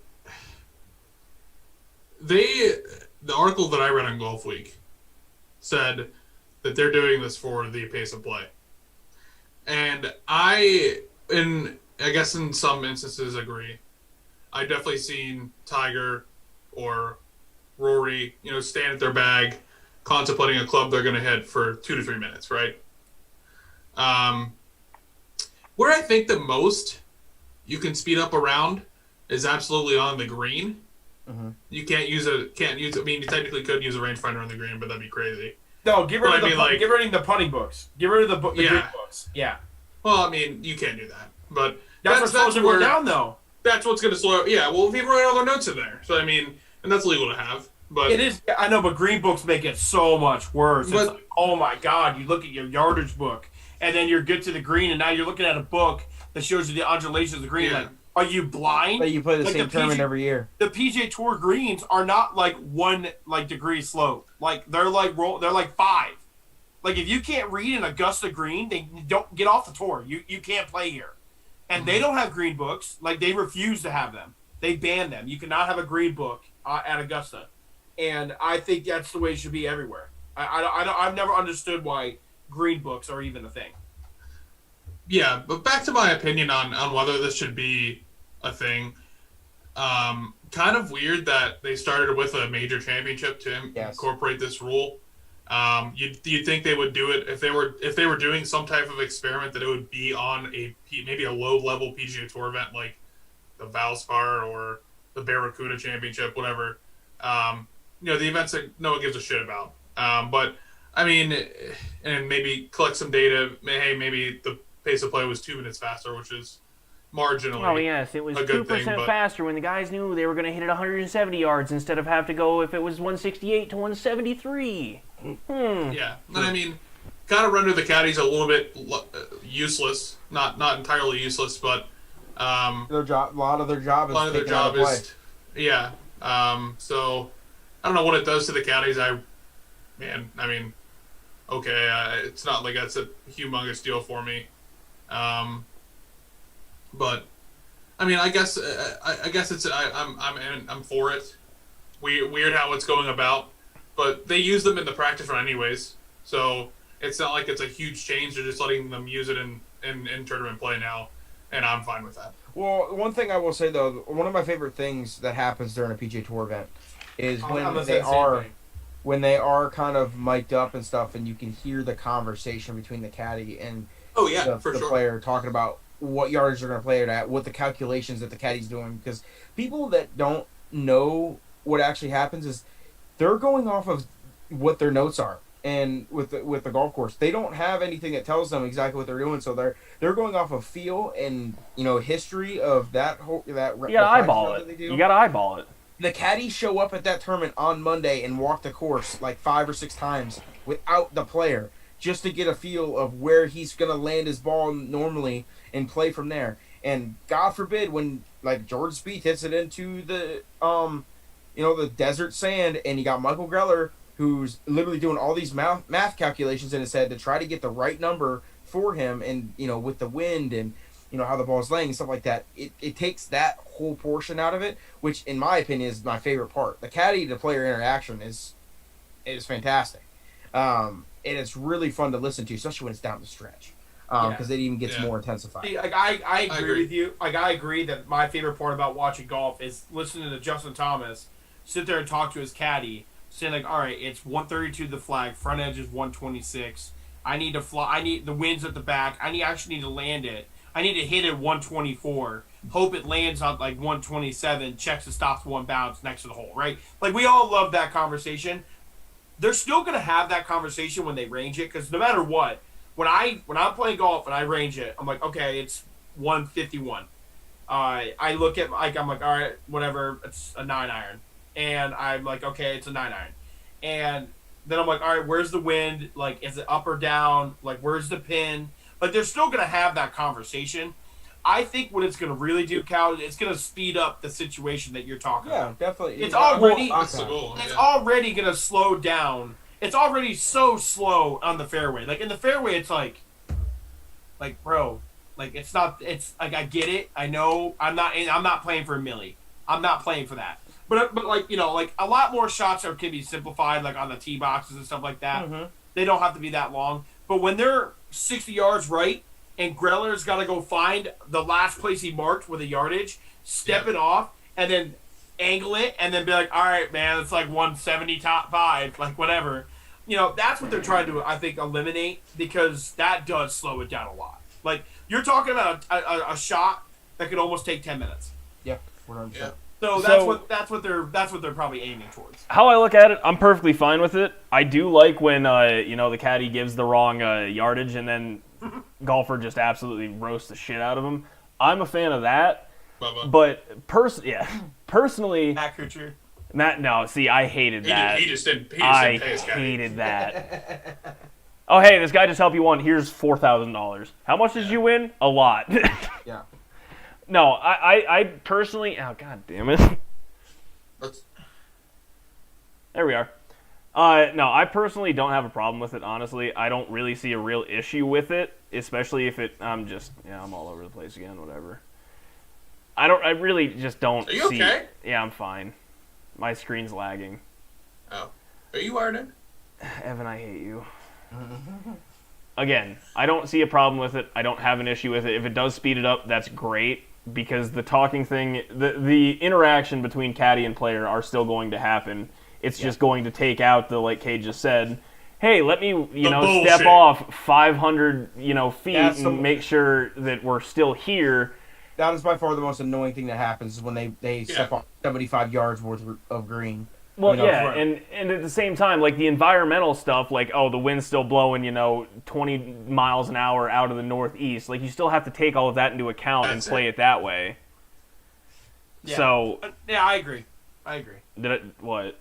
the article that I read on Golf Week said that they're doing this for the pace of play. And I guess in some instances agree. I definitely seen Tiger or Rory, stand at their bag, contemplating a club they're going to hit for 2 to 3 minutes, right? Where I think the most you can speed up a round is absolutely on the green. Mm-hmm. You can't use I mean, you technically could use a rangefinder on the green, but that'd be crazy. No, get rid of get rid of the putting books. Get rid of the green books. Yeah. Well, I mean, you can't do that, but That's what's supposed to go down, though. That's what's going to slow. Yeah, well, people write all their notes in there, so I mean, and that's legal to have. But It is. I know, but green books make it so much worse. But- It's like, oh my God! You look at your yardage book, and then you're good to the green, and now you're looking at a book that shows you the undulations of the green. Yeah. Like, are you blind? But you play the Like same tournament every year. The PGA Tour greens are not like 1 degree slope. Like they're like 5. Like if you can't read an Augusta green, they don't get off the tour. You can't play here. And they don't have green books. Like they refuse to have them. They ban them. You cannot have a green book at Augusta. And I think that's the way it should be everywhere. I've never understood why green books are even a thing. yeah, but back to my opinion on whether this should be a thing. Kind of weird that they started with a major championship to incorporate this rule. You'd think they would do it if they were doing some type of experiment, that it would be on maybe a low level PGA Tour event like the Valspar or the Barracuda Championship, whatever. The events that no one gives a shit about. But I mean, and maybe collect some data. Hey, maybe the pace of play was 2 minutes faster, which is marginally. Oh yes, it was a good thing, 2% but- faster when the guys knew they were going to hit it 170 yards instead of have to go if it was 168 to 173. Yeah, and I mean, kind of render the caddies a little bit useless. Not entirely useless, but A lot of their job is a lot of their taken out job of play. is, yeah. So I don't know what it does to the caddies. I mean, okay, it's not like that's a humongous deal for me. But I mean, I guess it's I'm for it. Weird how it's going about, but they use them in the practice run anyways, so it's not like it's a huge change. They're just letting them use it in tournament play now, and I'm fine with that. Well, one thing I will say though, one of my favorite things that happens during a PGA Tour event is I'm when gonna say they the same are thing. when they are kind of mic'd up and stuff, and you can hear the conversation between the caddy and Oh yeah, the for sure. player talking about what yardage they're going to play it at, what the calculations that the caddy's doing. Because people that don't know what actually happens is they're going off of what their notes are, and with the golf course, they don't have anything that tells them exactly what they're doing. So they're going off of feel and history of that whole You got to eyeball it. You got to eyeball it. The caddies show up at that tournament on Monday and walk the course like 5 or 6 times without the player, just to get a feel of where he's going to land his ball normally and play from there. And God forbid when like Jordan Spieth hits it into the the desert sand, and you got Michael Greller who's literally doing all these math calculations in his head to try to get the right number for him, and with the wind and how the ball's laying and stuff like that. It takes that whole portion out of it, which in my opinion is my favorite part. The caddy to player interaction is fantastic. And it's really fun to listen to, especially when it's down the stretch, because it even gets more intensified. See, like I agree agree. with you. Like I agree that my favorite part about watching golf is listening to Justin Thomas sit there and talk to his caddy, saying like, "All right, it's 132 to the flag, front edge is 126. I need to fly. I need the winds at the back. Actually need to land it. I need to hit it 124. Hope it lands on like 127. Checks and stops one bounce next to the hole. Right? Like we all love that conversation. They're still gonna have that conversation when they range it, because no matter what, when I'm playing golf and I range it, I'm like, okay, it's 151. I look at I'm like, all right, whatever, it's a 9-iron, and I'm like, okay, it's a 9-iron, and then I'm like, all right, where's the wind? Like, is it up or down? Like, where's the pin? Like, they're still gonna have that conversation. I think what it's gonna really do, Cal, it's gonna speed up the situation that you're talking Yeah, about. definitely. It's already That's the goal. it's Yeah. already gonna slow down. It's already so slow on the fairway. Like in the fairway, it's like bro, like it's not. It's like I get it. I know. I'm not playing for a milli. I'm not playing for that. But like like a lot more shots can be simplified, like on the tee boxes and stuff like that. Mm-hmm. They don't have to be that long. But when they're 60 yards right, and Greller's got to go find the last place he marked with a yardage, step it off, and then angle it, and then be like, all right, man, it's like 170 top 5, like whatever. That's what they're trying to, I think, eliminate, because that does slow it down a lot. Like, you're talking about a shot that could almost take 10 minutes. Yeah, 100%. Yeah. So So- that's what they're probably aiming towards. How I look at it, I'm perfectly fine with it. I do like when the caddy gives the wrong yardage and then golfer just absolutely roasts the shit out of him. I'm a fan of that, Bubba. but personally, Matt Kuchar. I hated that. He just didn't I pay his caddy. hated that. Oh, hey, this guy just helped you won. Here's $4,000. How much did you win? A lot. Yeah. No, I personally. Oh, god damn it. Let's- There we are. No, I personally don't have a problem with it, honestly. I don't really see a real issue with it, especially if I'm all over the place again, whatever. I really just don't Are you see. okay? Yeah, I'm fine. My screen's lagging. Oh, are you wired in? Evan, I hate you. Again, I don't see a problem with it. I don't have an issue with it. If it does speed it up, that's great, because the talking thing, the interaction between caddy and player are still going to happen. It's just going to take out the, like Kay just said, hey, let me, step bullshit. off 500, feet That's and make sure that we're still here. That is by far the most annoying thing that happens is when they step off 75 yards worth of green. Well, You know, yeah, right. and at the same time, like the environmental stuff, like, oh, the wind's still blowing, 20 miles an hour out of the northeast. Like, you still have to take all of that into account and That's play it that way. Yeah. So, Yeah, I agree. did it, what?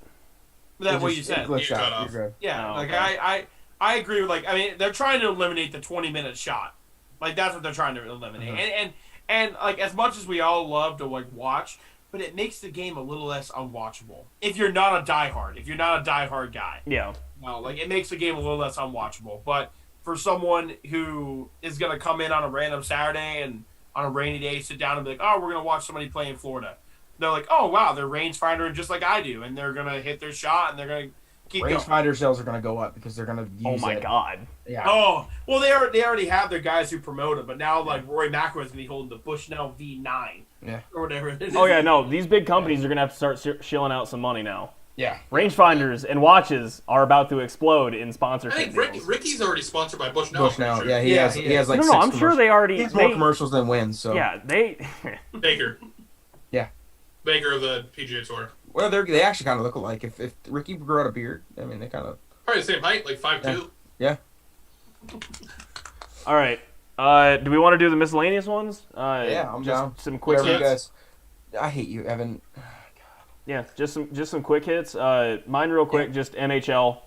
That's what you said. Glitched You cut out. off. You're good. Yeah, Oh, like okay. I agree with they're trying to eliminate the 20-minute shot. Like that's what they're trying to eliminate. And like as much as we all love to like watch, but it makes the game a little less unwatchable. If you're not a diehard guy. Yeah. No, like it makes the game a little less unwatchable. But for someone who is gonna come in on a random Saturday and on a rainy day sit down and be like, oh, we're gonna watch somebody play in Florida. They're like, oh wow, they're rangefinder just like I do, and they're gonna hit their shot and they're gonna keep going. Rangefinder sales are going to go up because they're going to use Oh, my it. God. Yeah. Oh, well, they already have their guys who promote it, but now, like, Roy McIlroy's going to be holding the Bushnell V9. Yeah. Or whatever it is. Oh, yeah, no, these big companies are going to have to start shilling out some money now. Yeah. Rangefinders and watches are about to explode in I sponsorship think deals. Ricky's already sponsored by Bushnell. Bushnell. Sure. Yeah, he Yeah, has. he He has like. No, six I'm sure they already... He has more commercials than wins. So. Yeah, they... Baker. Yeah. Baker of the PGA Tour. Well, they actually kind of look alike. If Ricky grew out a beard, I mean, they kind of. Probably the same height, like 5'2". Yeah. All right. Do we want to do the miscellaneous ones? Yeah, I'm just down. Some quick Whatever you hits. guys. I hate you, Evan. Yeah, just some quick hits. Mine real quick. Just NHL.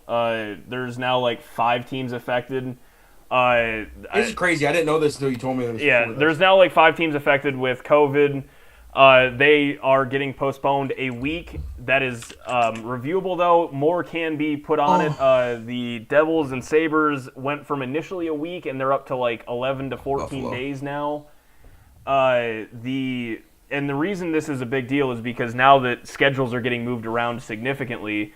There's now like 5 teams affected. This is crazy. I didn't know this until you told me this. Yeah, before. there's now like 5 teams affected with COVID. They are getting postponed a week. That is reviewable, though. More can be put on it. The Devils and Sabres went from initially a week, and they're up to like 11 to 14 Buffalo. days now. And the reason this is a big deal is because now that schedules are getting moved around significantly,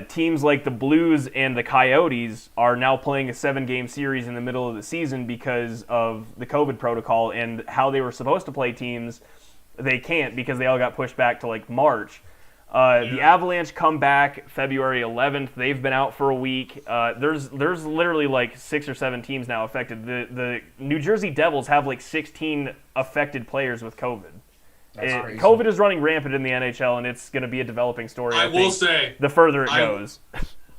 teams like the Blues and the Coyotes are now playing a 7-game series in the middle of the season because of the COVID protocol, and how they were supposed to play teams, they can't because they all got pushed back to like March. The Avalanche come back February 11th. They've been out for a week. There's literally like 6 or 7 teams now affected. The New Jersey Devils have like 16 affected players with COVID. That's crazy. COVID is running rampant in the NHL, and it's going to be a developing story. I will think, say, the further it goes.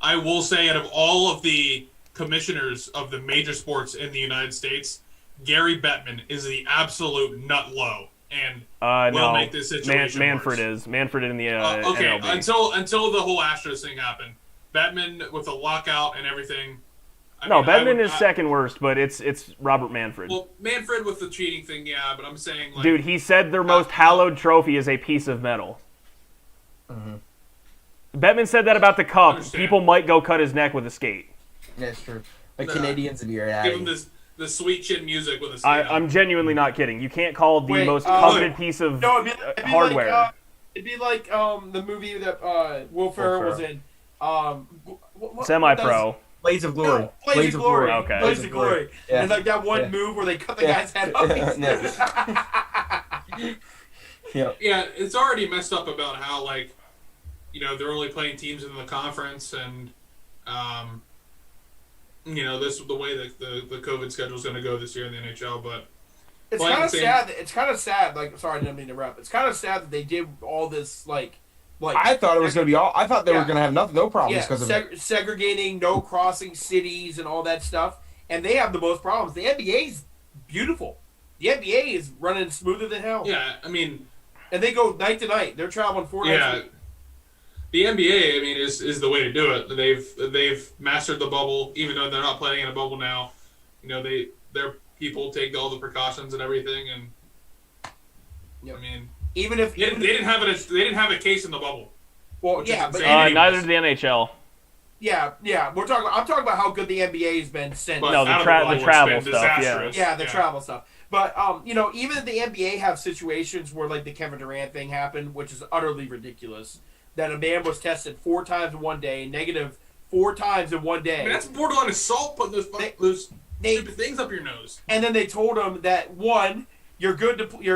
I will say, out of all of the commissioners of the major sports in the United States, Gary Bettman is the absolute nut low, and will no, make this situation Manfred worse. is Manfred in the Okay, MLB. until the whole Astros thing happened, Bettman with the lockout and everything. Bettman is second worst, but it's Robert Manfred. Well, Manfred with the cheating thing, yeah, but I'm saying like, Dude, he said their most hallowed trophy is a piece of metal. Bettman said that about the cup. Understand. People might go cut his neck with a skate. That's true. Like Nah. Canadians would be right. give him the sweet chin music with a skate. I'm genuinely not kidding. You can't call the Wait, most coveted piece of No, it'd be hardware. Like, it'd be like the movie that Will Ferrell was in. Semi-pro. Blades of Glory. No, Blades of Glory. Okay. Blades of Glory. Yeah. And like that one Yeah. move where they cut the Yeah. guy's head off. Yeah. Yeah, it's already messed up about how like, they're only playing teams in the conference, and this the way that the COVID schedule is going to go this year in the NHL. But It's Well, kind of I'm saying- sad. It's kind of sad. Like, sorry, I didn't mean to interrupt. It's kind of sad that they did all this. Like I thought it was going to be all. I thought they were Yeah. going to have no problems yeah, because of it. segregating, no crossing cities, and all that stuff. And they have the most problems. The NBA's beautiful. The NBA is running smoother than hell. yeah, I mean, And they go night to night. They're traveling 4 nights a yeah, week. the NBA, I mean, is the way to do it. They've mastered the bubble, even though they're not playing in a bubble now. Their people take all the precautions and everything, and Yep. I mean, Even if they didn't have it. They didn't have a case in the bubble. well, which is yeah, but insane. Neither did the NHL. yeah. I'm talking about how good the NBA has been since. But No, the out of tra- bubble, the travel it's been stuff, yeah. disastrous. Yeah, the travel stuff. But even the NBA have situations where like the Kevin Durant thing happened, which is utterly ridiculous. That a man was tested 4 times in one day, negative 4 times in one day. I mean, that's borderline assault. Putting those They- stupid things up your nose. And then they told him that one, you're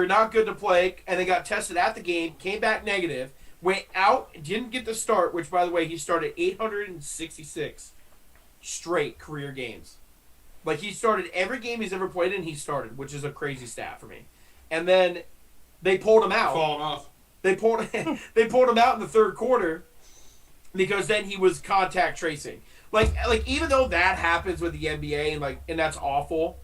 not good to play, and they got tested at the game, came back negative, went out, didn't get the start. Which, by the way, he started 866 straight career games. Like he started every game he's ever played in. He started, which is a crazy stat for me. And then they pulled him out. Falling off. They pulled him out in the third quarter, because then he was contact tracing. Like even though that happens with the NBA and that's awful,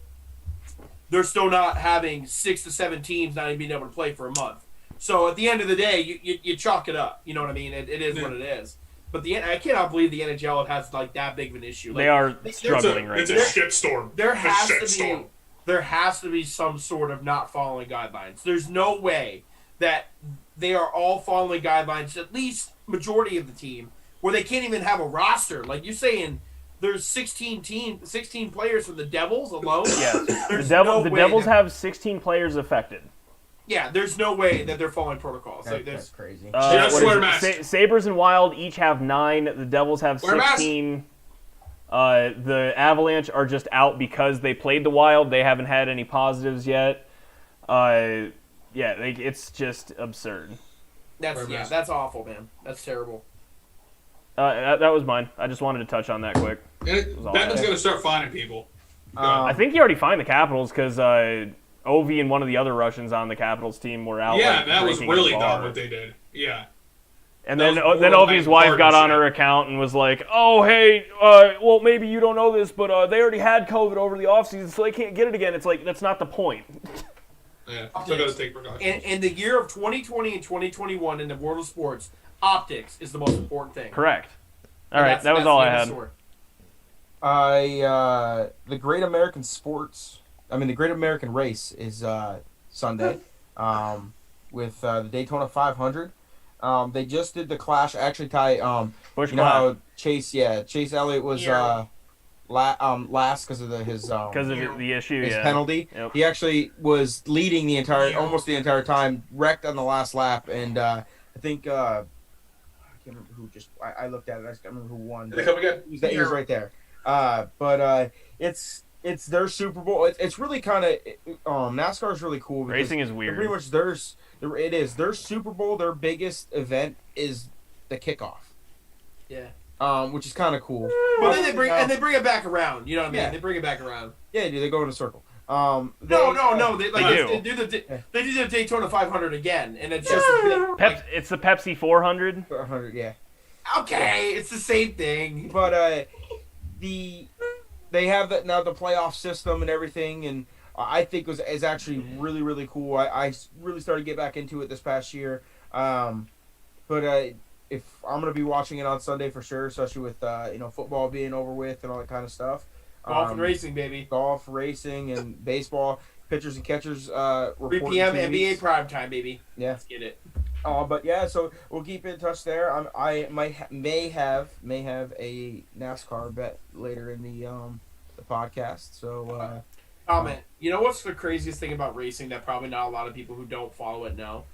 they're still not having 6 to 7 teams not even being able to play for a month. So at the end of the day, you chalk it up. You know what I mean? It is what it is. But I cannot believe the NHL has like that big of an issue. Like, they are struggling right now. It's a shitstorm. There has to be some sort of not following guidelines. There's no way that they are all following guidelines, at least majority of the team, where they can't even have a roster. Like you're saying, there's 16 players from the Devils alone. Yeah, the the Devils have 16 players affected. Yeah, there's no way that they're following protocols. That's crazy. Sabres and Wild each have 9. The Devils have 16. The Avalanche are just out because they played the Wild. They haven't had any positives yet. It's just absurd. That's awful, man. That's terrible. That was mine. I just wanted to touch on that quick. Batman's going to start finding people. I think he already fined the Capitals because Ovi and one of the other Russians on the Capitals team were out. Yeah, that was really dumb what they did. Yeah. And then Ovi's wife got on her account and was like, "Oh, hey, well, maybe you don't know this, but they already had COVID over the offseason, so they can't get it again." It's like, that's not the point. Yeah, still got to take precautions. In the year of 2020 and 2021 in the world of sports, optics is the most important thing. Correct. All right, that was all I had. The Great American Race is Sunday with the Daytona 500. They just did the Clash. Actually, Ty, Bush you know how Chase Elliott was last because of his penalty. Yep. He actually was leading almost the entire time, wrecked on the last lap, and I think I can't remember who I looked at it. I just can't remember who won. Did they come again? He was right there. But it's their Super Bowl. It's really kind of NASCAR is really cool. Racing is weird. Pretty much their Super Bowl. Their biggest event is the kickoff. Yeah. Which is kind of cool. But then they bring it back around. You know what I mean? Yeah. They bring it back around. Yeah, dude, they go in a circle. No. They do the Daytona 500 again, and it's just it's the Pepsi 400. 400, yeah. Okay, it's the same thing. But they have now the playoff system and everything, and I think is actually really, really cool. I really started to get back into it this past year. But if I'm gonna be watching it on Sunday for sure, especially with football being over with and all that kind of stuff. Golf and racing, baby. Golf, racing, and baseball. Pitchers and catchers. 3 p.m. NBA prime time, baby. Yeah. Let's get it. But yeah, so we'll keep in touch there. I may have a NASCAR bet later in the podcast. So comment. You know what's the craziest thing about racing that probably not a lot of people who don't follow it know?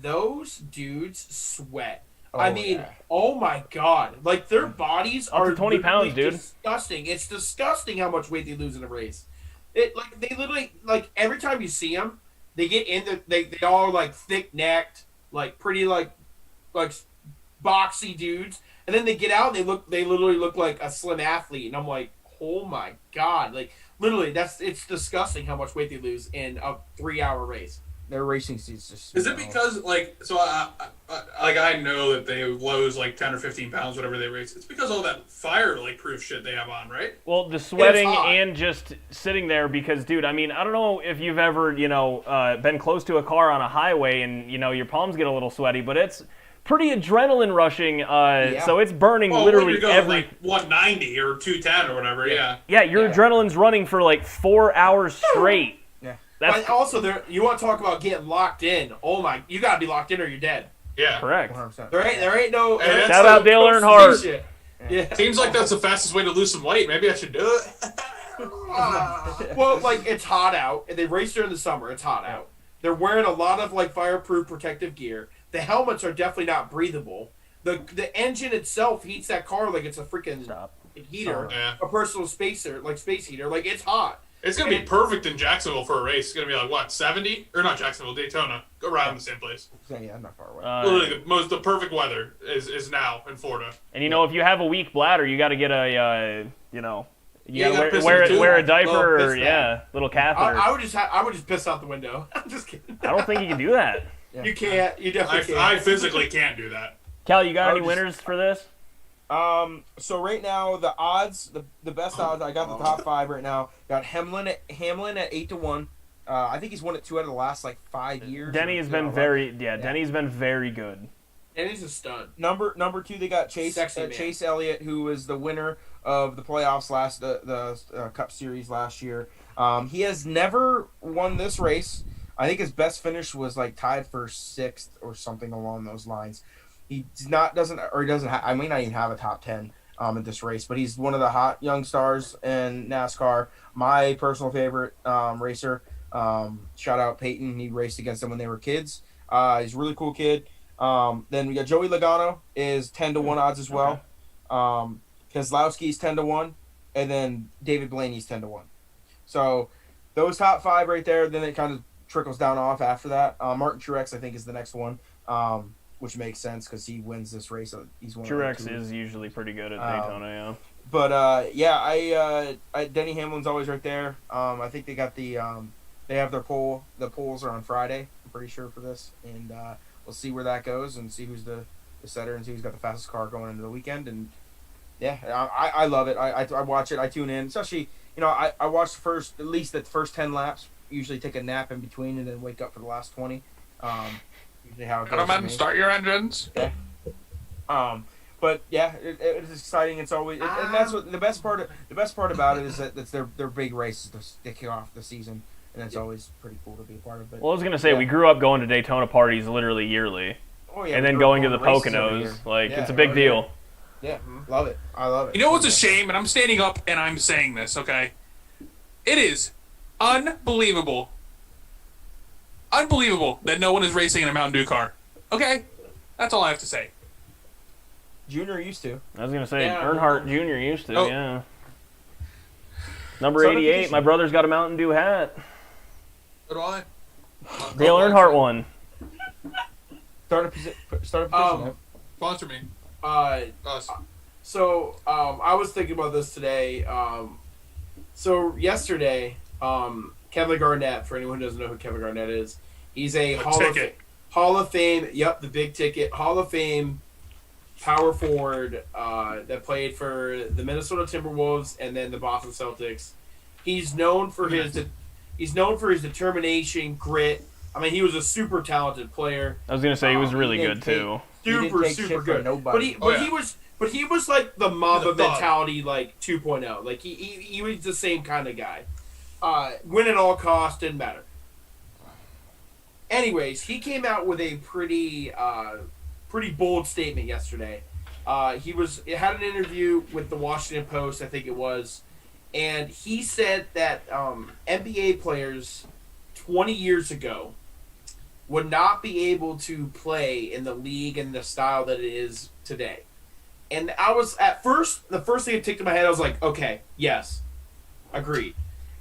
Those dudes sweat. Oh my god! Like their bodies are 20 pounds, dude. Disgusting. It's disgusting how much weight they lose in a race. They literally every time you see them, they get in they all are like thick necked, like pretty like boxy dudes, and then they get out and they literally look like a slim athlete, and I'm like, oh my god! Like literally, it's disgusting how much weight they lose in a 3-hour race. Their racing seats just. Is it because I know that they lose like 10 or 15 pounds whenever they race? It's because all that fire proof shit they have on, right? Well, the sweating and just sitting there because, dude, I mean, I don't know if you've ever been close to a car on a highway and your palms get a little sweaty, but it's pretty adrenaline rushing. So it's burning literally you're going every like 190 or 210 or whatever. Yeah. Yeah, your adrenaline's running for like 4 hours straight. But also, you want to talk about getting locked in? Oh my! You gotta be locked in or you're dead. Yeah, correct. 100%. There ain't no. Shout out Dale Earnhardt. Yeah. Seems like that's the fastest way to lose some weight. Maybe I should do it. Well, it's hot out, and they race during the summer. It's hot out. They're wearing a lot of fireproof protective gear. The helmets are definitely not breathable. The engine itself heats that car like it's a freaking heater, a personal space heater. Like it's hot. It's going to be perfect in Jacksonville for a race. It's going to be 70? Or not Jacksonville, Daytona. Go around the same place. Yeah, not far away. Literally, the perfect weather is now in Florida. And if you have a weak bladder, you got to get a, you gotta wear a diaper or, little catheter. I would just piss out the window. I'm just kidding. I don't think you can do that. Yeah. You can't. You definitely can't. I physically can't do that. Cal, you got any winners for this? So right now the odds, the best odds, I got the top 5 right now. Got Hamlin at 8-1. I think he's won it 2 out of the last 5 years. Denny has been Denny's been very good. And he's a stud. Number 2, they got Chase Elliott, who was the winner of the playoffs the Cup Series last year. He has never won this race. I think his best finish was tied for 6th or something along those lines. He doesn't have. I may not even have a top 10 in this race, but he's one of the hot young stars in NASCAR. My personal favorite racer. Shout out Peyton. He raced against them when they were kids. He's a really cool kid. Then we got Joey Logano is 10-1 odds as well. Keselowski's 10-1, and then David Blaney's 10-1. So those top 5 right there. Then it kind of trickles down off after that. Martin Truex, I think, is the next one, which makes sense because he wins this race. He's one. Truex is usually pretty good at Daytona, yeah. But I Denny Hamlin's always right there. I think they got they have their poll. The polls are on Friday. I'm pretty sure for this, and we'll see where that goes and see who's the setter and see who's got the fastest car going into the weekend. And yeah, I love it. I watch it. I tune in, especially I watch at least the first 10 laps. Usually take a nap in between and then wake up for the last 20. Usually how it goes. Gentlemen, start your engines. Yeah. But yeah, it's exciting. It's always, and that's what the best part about it is that it's their big races to kick off the season, and it's always pretty cool to be a part of it. Well, I was gonna say we grew up going to Daytona parties literally yearly, and then going to the Poconos. It's a big deal. Yeah, love it. I love it. You know what's a shame, and I'm standing up and I'm saying this, okay? It is unbelievable that no one is racing in a Mountain Dew car. Okay? That's all I have to say. Junior used to. I was going to say, Earnhardt Jr. used to, yeah. Number Southern 88, Condition. my brother's got a Mountain Dew hat. So do I. Dale Earnhardt won. Start a position. Sponsor me. Us. So I was thinking about this today. So yesterday, Kevin Garnett, for anyone who doesn't know who Kevin Garnett is, he's a Hall of Fame. Yep, the big ticket Hall of Fame power forward that played for the Minnesota Timberwolves and then the Boston Celtics. He's known for his determination, grit. I mean, he was a super talented player. I was going to say he was really good too. Super good. But he was like the Mamba mentality, 2.0. Like he was the same kind of guy. Win at all costs, didn't matter. Anyways, he came out with a pretty bold statement yesterday. He had an interview with the Washington Post, I think it was, and he said that NBA players 20 years ago would not be able to play in the league in the style that it is today. And I was, the first thing that ticked in my head, I was like, okay, yes, agreed.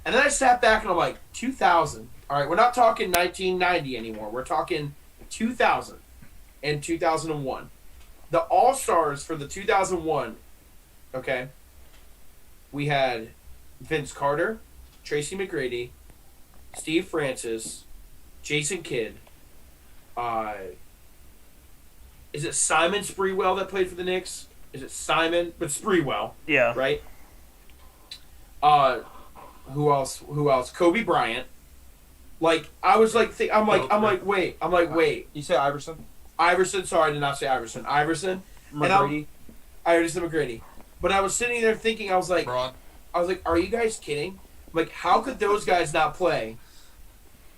And then I sat back and I'm like, 2000. All right, we're not talking 1990 anymore. We're talking 2000 and 2001. The All-Stars for the 2001, okay, we had Vince Carter, Tracy McGrady, Steve Francis, Jason Kidd. Is it Simon Spreewell that played for the Knicks? Is it Simon? But Spreewell. Yeah. Right? Who else? Kobe Bryant. I was wait. You say Iverson? Iverson, sorry, I did not say Iverson. Iverson. McGrady. I already said McGrady. But I was sitting there thinking, I was like, are you guys kidding? How could those guys not play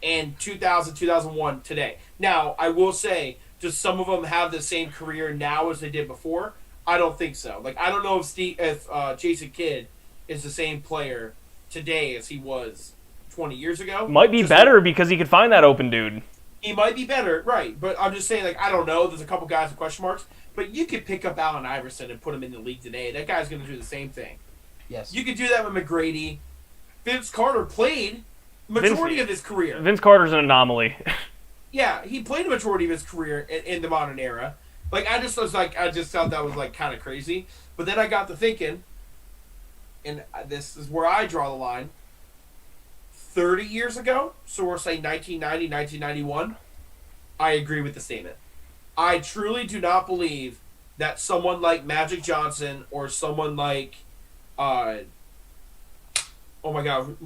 in 2000, 2001 today? Now, I will say, does some of them have the same career now as they did before? I don't think so. I don't know if Jason Kidd is the same player today as he was 20 years ago. Might be better because he could find that open dude. He might be better, right. But I'm just saying, I don't know. There's a couple guys with question marks. But you could pick up Allen Iverson and put him in the league today. That guy's going to do the same thing. Yes. You could do that with McGrady. Vince Carter played majority of his career. Vince Carter's an anomaly. Yeah, he played a majority of his career in the modern era. I just thought that was kind of crazy. But then I got to thinking, and this is where I draw the line. 30 years ago, so we're saying 1990, 1991, I agree with the statement. I truly do not believe that someone like Magic Johnson or someone like, oh my God,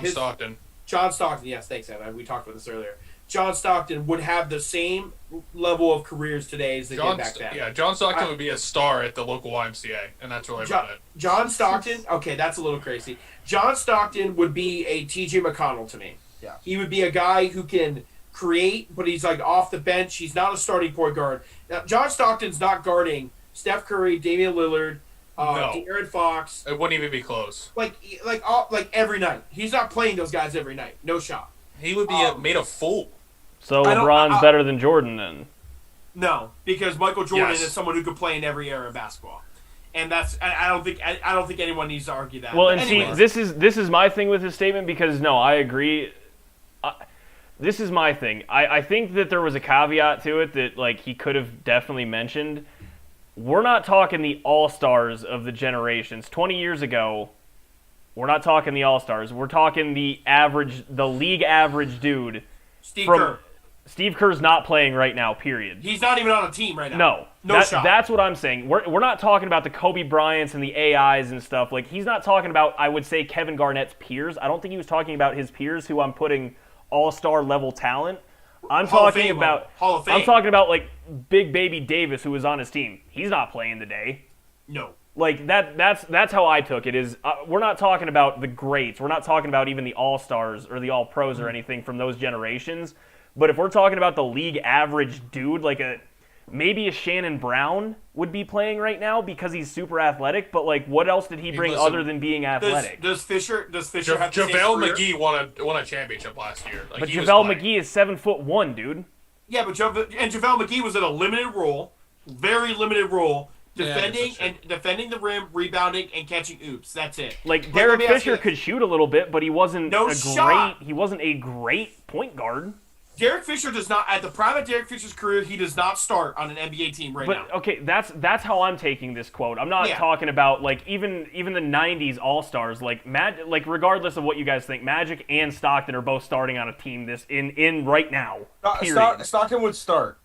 Stockton. John Stockton, yes, thanks, Evan. We talked about this earlier. John Stockton would have the same level of careers today as they did back then. Yeah, John Stockton would be a star at the local YMCA, and that's really about it. John Stockton, okay, that's a little crazy. John Stockton would be a TJ McConnell to me. Yeah. He would be a guy who can create, but he's like off the bench. He's not a starting point guard. Now, John Stockton's not guarding Steph Curry, Damian Lillard, De'Aaron Fox. It wouldn't even be close. Like every night. He's not playing those guys every night. No shot. He would be made a fool. So LeBron's better than Jordan then? No, because Michael Jordan Yes. is someone who could play in every era of basketball, and I don't think anyone needs to argue that. Well, But and anyways, see, this is my thing with his statement because no, I agree. This is my thing. I think that there was a caveat to it that like he could have definitely mentioned. We're not talking the all-stars of the generations. 20 years ago, we're not talking the all-stars. We're talking the league average dude. Steve Kerr's not playing right now, period. He's not even on a team right now. No shot. That's what I'm saying. We're not talking about the Kobe Bryants and the AIs and stuff. Like, he's not talking about, I would say, Kevin Garnett's peers. I don't think he was talking about his peers who I'm putting all-star level talent. I'm talking about Hall of Fame. I'm talking about, like, Big Baby Davis, who was on his team. He's not playing today. No. Like, that's how I took it, is we're not talking about the greats. We're not talking about even the all-stars or the all-pros or anything from those generations. But if we're talking about the league average dude, like maybe a Shannon Brown would be playing right now because he's super athletic, but like what else did he bring other than being athletic? Does Fisher have the same JaVale career? McGee won a championship last year. Like, But he was JaVale playing. McGee is 7'1", dude. Yeah, but JaVale McGee was in a limited role, very limited role, defending the rim, rebounding, and catching oops. That's it. Like But Derek let me ask Fisher you- could shoot a little bit, but he wasn't shot. He wasn't a great point guard. Derek Fisher does not, at the prime of Derek Fisher's career, he does not start on an NBA team right now. But okay, that's how I'm taking this quote. I'm not talking about like even the '90s All Stars. Like regardless of what you guys think, Magic and Stockton are both starting on a team in right now. Period. Stockton would start.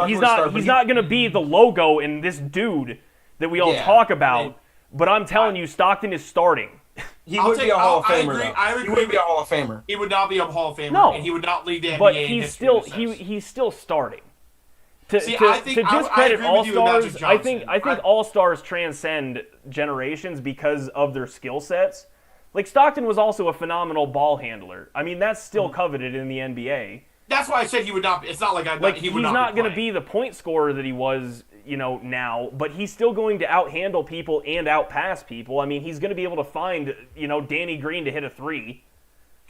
He's not going to be the logo in this dude that we all talk about. But I'm telling you, Stockton is starting. He would be a Hall of Famer. I He would be a Hall of Famer. He would not be a Hall of Famer, No. and he would not lead the NBA. But in he's history still in a sense. he's still starting. To I think- I discredit agree All with you with Magic Stars, I think Johnson. All Stars transcend generations because of their skill sets. Like Stockton was also a phenomenal ball handler. I mean, that's still coveted in the NBA. That's why I said he would not. It's not like he would he's not. not going to be the point scorer that he was, now, but he's still going to outhandle people and outpass people. I mean, he's going to be able to find, Danny Green to hit a three.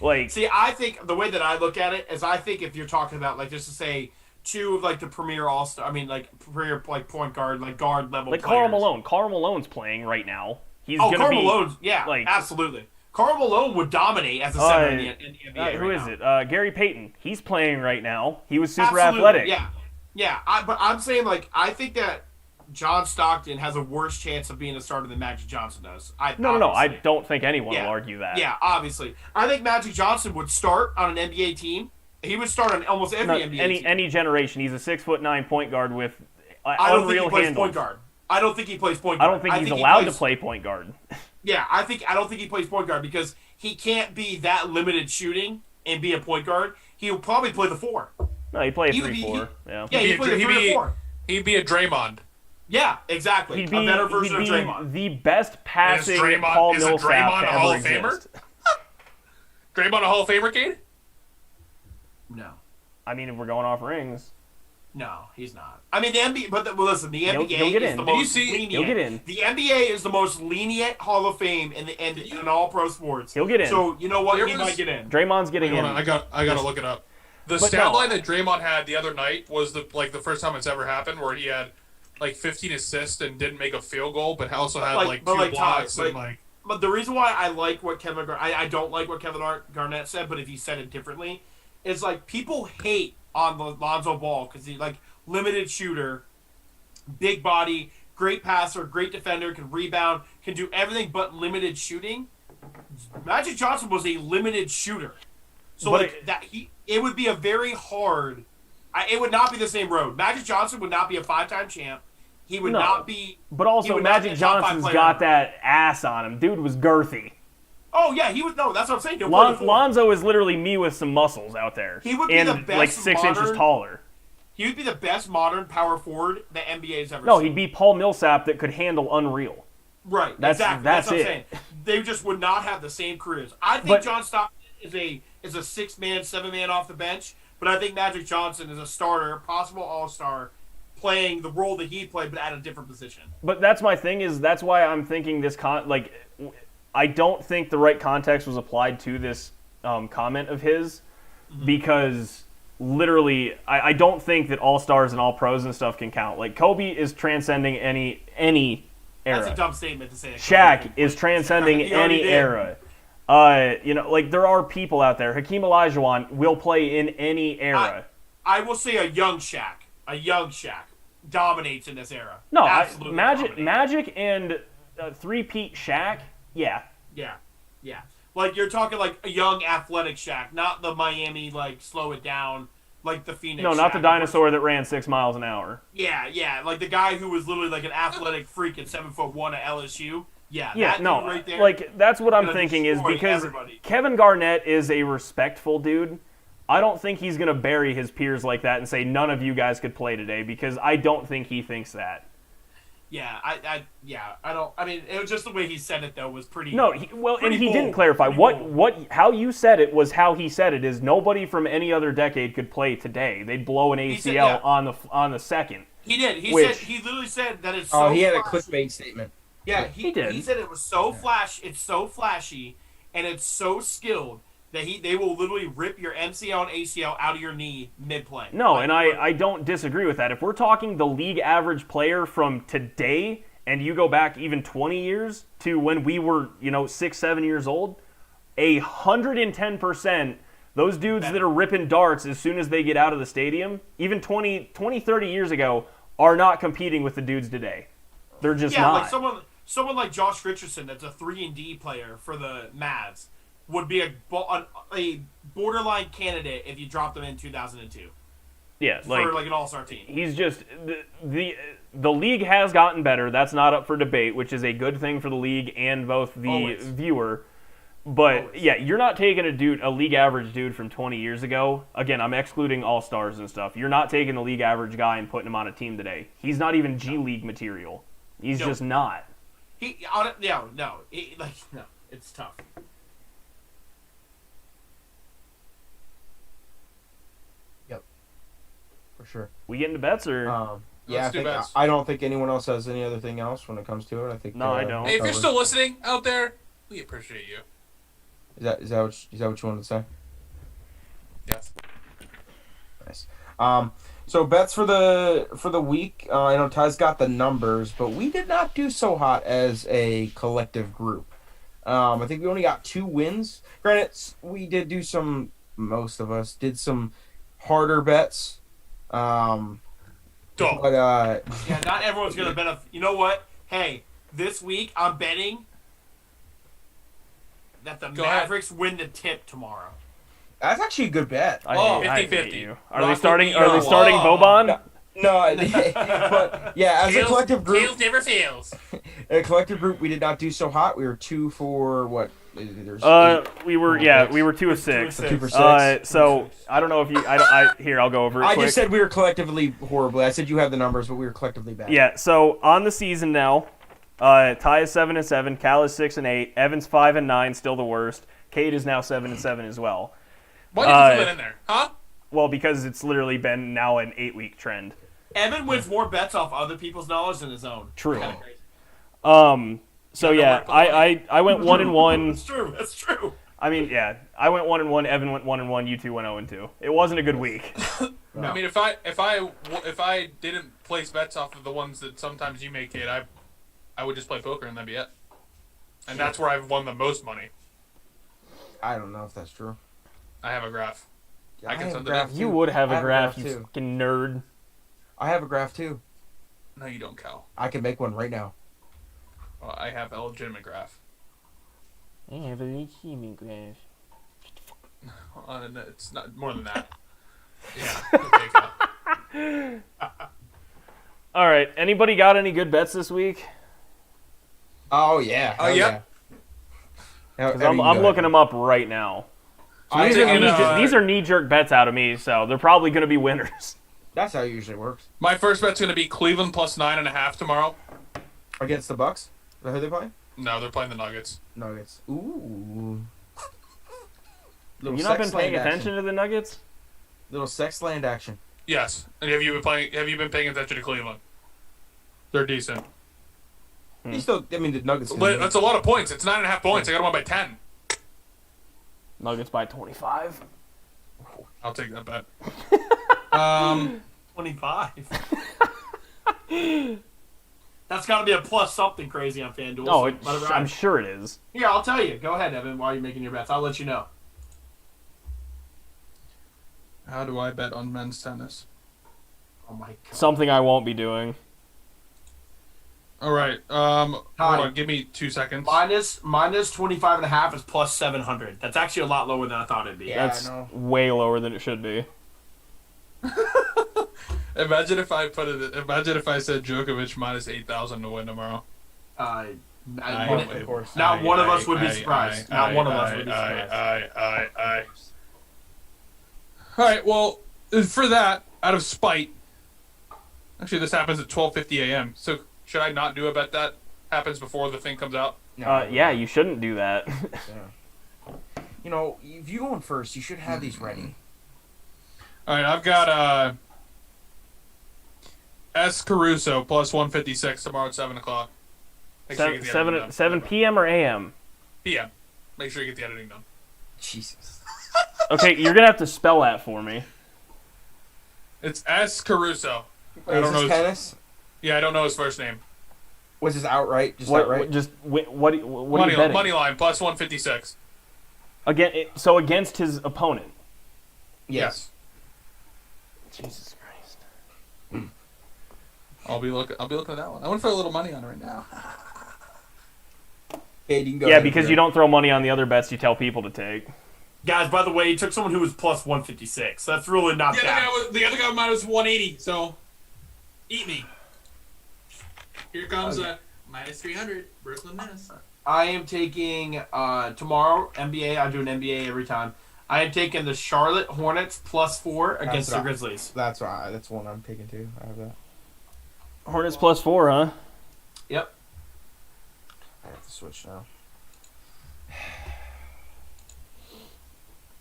Like, see, I think the way that I look at it is, I think if you're talking about like just to say two of like the premier all-star, I mean like premier like point guard, like guard level, like players. Karl Malone. Karl Malone's playing right now. He's Karl going to be Malone, yeah, like, absolutely. Karl Malone would dominate as a center in the NBA. who is it? Gary Payton. He's playing right now. He was super Absolutely, athletic. Yeah. But I'm saying like I think that John Stockton has a worse chance of being a starter than Magic Johnson does. No. I don't think anyone will argue that. Yeah, obviously. I think Magic Johnson would start on an NBA team. He would start on almost every NBA team. Any generation. He's a 6'9" point guard with I don't think unreal he plays handles. point guard. I don't think he plays point guard. I don't think he's allowed to play point guard. Yeah, I don't think he plays point guard because he can't be that limited shooting and be a point guard. He'll probably play the 4. No, he plays He would 3-4. be- Yeah. Yeah, he'd play the 3 or 4. He'd be a Draymond. Yeah, exactly. A better version of Draymond. The best passing Is Draymond- Paul is Millsap Draymond to a Hall ever of Famer? exist. Draymond a Hall of Famer, Cade? No. I mean, if we're going off rings. No, he's not. I mean, the NBA, listen, the NBA he'll get is in. the Did you most see- lenient. He'll get in. The NBA is the most lenient Hall of Fame in all pro sports. He'll get in. So you know what? There He was- might get in. Draymond's getting Hold in. on, I gotta look it up. The But stat no. line that Draymond had the other night was the first time it's ever happened where he had like 15 assists and didn't make a field goal, but also had Like- but two like blocks Todd, and like. But the reason why I like what Kevin Garnett, I don't like what Kevin Garnett said, but if he said it differently, is like people hate on Lonzo Ball because he like limited shooter, big body, great passer, great defender, can rebound, can do everything but limited shooting. Magic Johnson was a limited shooter, so But like that it would be a very hard. It would not be the same road. Magic Johnson would not be a 5-time champ. He would No. not be. But he also, would not be Magic a top 5 Johnson's player. got that ass on him. Dude was girthy. Oh yeah, he would. No, that's what I'm saying. He'll play the four. Lonzo is literally me with some muscles out there. He would be and the best like 6 inches modern- taller. He would be the best modern power forward the NBA's ever No, seen. he'd be Paul Millsap that could handle Unreal. Right, That's exactly. that's what I'm it. saying. They just would not have the same careers. I think But- John Stockton is a 6-man, 7-man off the bench, but I think Magic Johnson is a starter, possible all-star, playing the role that he played, but at a different position. But that's my thing is that's why I'm thinking this I don't think the right context was applied to this comment of his because literally I don't think that all stars and all pros and stuff can count. Like Kobe is transcending any era. That's a dumb statement to say. Shaq is transcending He already any did. era. There are people out there. Hakeem Olajuwon will play in any era. I will say a young Shaq dominates in this era. No, Absolutely dominates. Magic and three-peat Shaq, yeah. Yeah. Like, you're talking, like, a young athletic Shaq, not the Miami, like, slow it down, like the Phoenix No, not Shaq. the dinosaur that ran 6 miles an hour. Yeah. Like, the guy who was literally, like, an athletic freak at 7'1" at LSU. Yeah, Yeah, that no, dude right there. like, that's what I'm gonna thinking is destroy because everybody. Kevin Garnett is a respectful dude. I don't think he's going to bury his peers like that and say none of you guys could play today because I don't think he thinks that. Yeah, I don't. I mean, it was just the way he said it though was pretty. No, and pretty he bold, didn't clarify pretty what bold. how you said it was how he said it is nobody from any other decade could play today. They'd blow an ACL said, yeah. on the second. He did. He Which- said he literally said that it's. Oh, so he had a flashy. clickbait statement. Yeah, He did. He said it was so it's so flashy, and it's so skilled that they will literally rip your MCL and ACL out of your knee mid-play. No, Like, and I don't disagree with that. If we're talking the league average player from today, and you go back even 20 years to when we were, 6, 7 years old, 110%, those dudes that are ripping darts as soon as they get out of the stadium, even 20, 30 years ago, are not competing with the dudes today. They're just yeah, not. like someone like Josh Richardson, that's a 3-and-D player for the Mavs, would be a borderline candidate if you dropped them in 2002 yeah, for like an all-star team. he's just the league has gotten better. That's not up for debate, which is a good thing for the league and both the Always. viewer. But Always. yeah, you're not taking a league average dude from 20 years ago. Again, I'm excluding all stars and stuff. You're not taking the league average guy and putting him on a team today. He's not even G League material. He's No. just not. No, it's tough. For sure. We get into bets or Yeah, Let's do bets. I don't think anyone else has any other thing else when it comes to it. I think. No, I don't. Hey, if you're covered. still listening out there, we appreciate you. Is that what you wanted to say? Yes. Nice. So bets for the week. I know Ty's got the numbers, but we did not do so hot as a collective group. I think we only got 2 wins. Granted, we did do some. Most of us did some harder bets. Go. But Yeah, not everyone's gonna bet. You know what? Hey, this week I'm betting that the Go ahead. Mavericks win the tip tomorrow. that's actually a good bet. I Oh, hate 50-50. you. Are Rock they starting? with Are me. they starting Oh. Boban? No, but yeah, as a collective group, Tails never fails. a collective group, we did not do so hot. We were 2 for what? There's We were 2 of 6. 2 for 6. So I don't know if you. Here I'll go over it. I quick. just said we were collectively horribly. I said you have the numbers, but we were collectively bad. Yeah, so on the season now, Ty is 7-7, Cal is 6-8, Evan's 5-9, still the worst. Cade is now 7-7 as well. Why did you throw that in there? Huh? Well, because it's literally been now an 8-week trend. Evan wins more bets off other people's knowledge than his own. True. Kinda crazy. So yeah, I went 1-1. That's true. That's true. I mean, yeah, I went 1-1. Evan went 1-1. You two went 0-2. It wasn't a good week. No. I mean, if I didn't place bets off of the ones that sometimes you make, Kate, I would just play poker and that'd be it. And that's where I've won the most money. I don't know if that's true. I have a graph. I can have send a it graph in. You too. would have I a graph, you too. fucking nerd. I have a graph too. No, you don't, Cal. I can make one right now. Well, I have a legitimate graph. I have a legitimate graph. No, it's not more than that. Yeah. Okay, Cal. All right. Anybody got any good bets this week? Oh yeah. Oh, yep. Yeah. 'Cause I'm looking them up right now. So these are knee-jerk bets out of me, so they're probably going to be winners. That's how it usually works. My first bet's going to be Cleveland plus 9.5 tomorrow. Against the Bucks? Is that who they play? No, they're playing the Nuggets. Nuggets. Ooh. Have you not been paying attention to the Nuggets? Little sex land action. Yes. And have you been paying attention to Cleveland? They're decent. You still, I mean, the Nuggets. That's a lot of points. It's 9.5 points. I got them on by 10. Nuggets by 25. I'll take that bet. 25. That's got to be a plus something crazy on FanDuel. Oh, so I'm sure it is. Yeah, I'll tell you. Go ahead, Evan, while you're making your bets. I'll let you know. How do I bet on men's tennis? Oh, my God. Something I won't be doing. All right. Hold on. Give me 2 seconds. Minus 25.5 is plus 700. That's actually a lot lower than I thought it'd be. Yeah. That's I know. way lower than it should be. Imagine if I said Djokovic minus 8,000 to win tomorrow. Of course. Not one of us would be surprised. Not one of us would be surprised. All right. Well, for that, out of spite. Actually, this happens at 12:50 a.m. So should I not do a bet that happens before the thing comes out? No. Yeah, you shouldn't do that. Yeah. You know, if you're going first, you should have these ready. All right, I've got S. Caruso plus 156 tomorrow at 7 o'clock. Make sure you get the editing done. 7 p.m. or a.m.? PM. Make sure you get the editing done. Jesus. Okay, you're going to have to spell that for me. It's S. Caruso. Wait, I don't know. tennis? Yeah, I don't know his first name. Was this outright? Just What outright? are you betting? Money line plus 156. So against his opponent. Yes. Jesus Christ. I'll be looking at that one. I want to throw a little money on it right now. Okay, you can go Yeah, ahead, because Greg. you don't throw money on the other bets you tell people to take. Guys, by the way, he took someone who was plus 156. That's really not bad. The other guy minus 180. So eat me. Here comes minus 300. Brooklyn Nets. I am taking tomorrow NBA. I do an NBA every time. I am taking the Charlotte Hornets plus 4 against the Grizzlies. That's right. That's one I'm taking too. I have that. Hornets plus 4, huh? Yep. I have to switch now.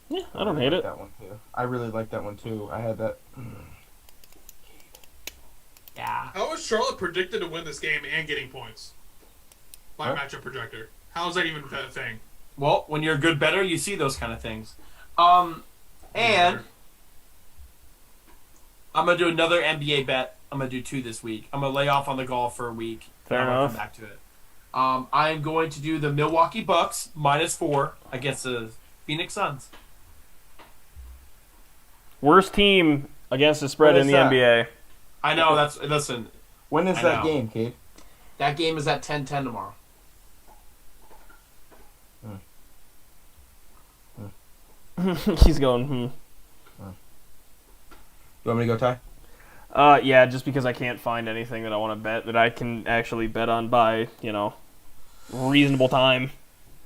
Yeah, I don't hate it. That one too. I really like that one too. I had that. Yeah. How is Charlotte predicted to win this game and getting points? By matchup projector. How is that even a thing? Well, when you're a good bettor, you see those kind of things. And I'm going to do another NBA bet. I'm going to do 2 this week. I'm going to lay off on the golf for a week. Fair and I'll enough. come back to it. I am going to do the Milwaukee Bucks minus 4 against the Phoenix Suns. Worst team against the spread What in is the that? NBA. I know, listen, When is I that know. game, Cade? that game is at 10:10 tomorrow. He's going, You want me to go, Ty? Yeah, just because I can't find anything that I want to bet that I can actually bet on by, reasonable time.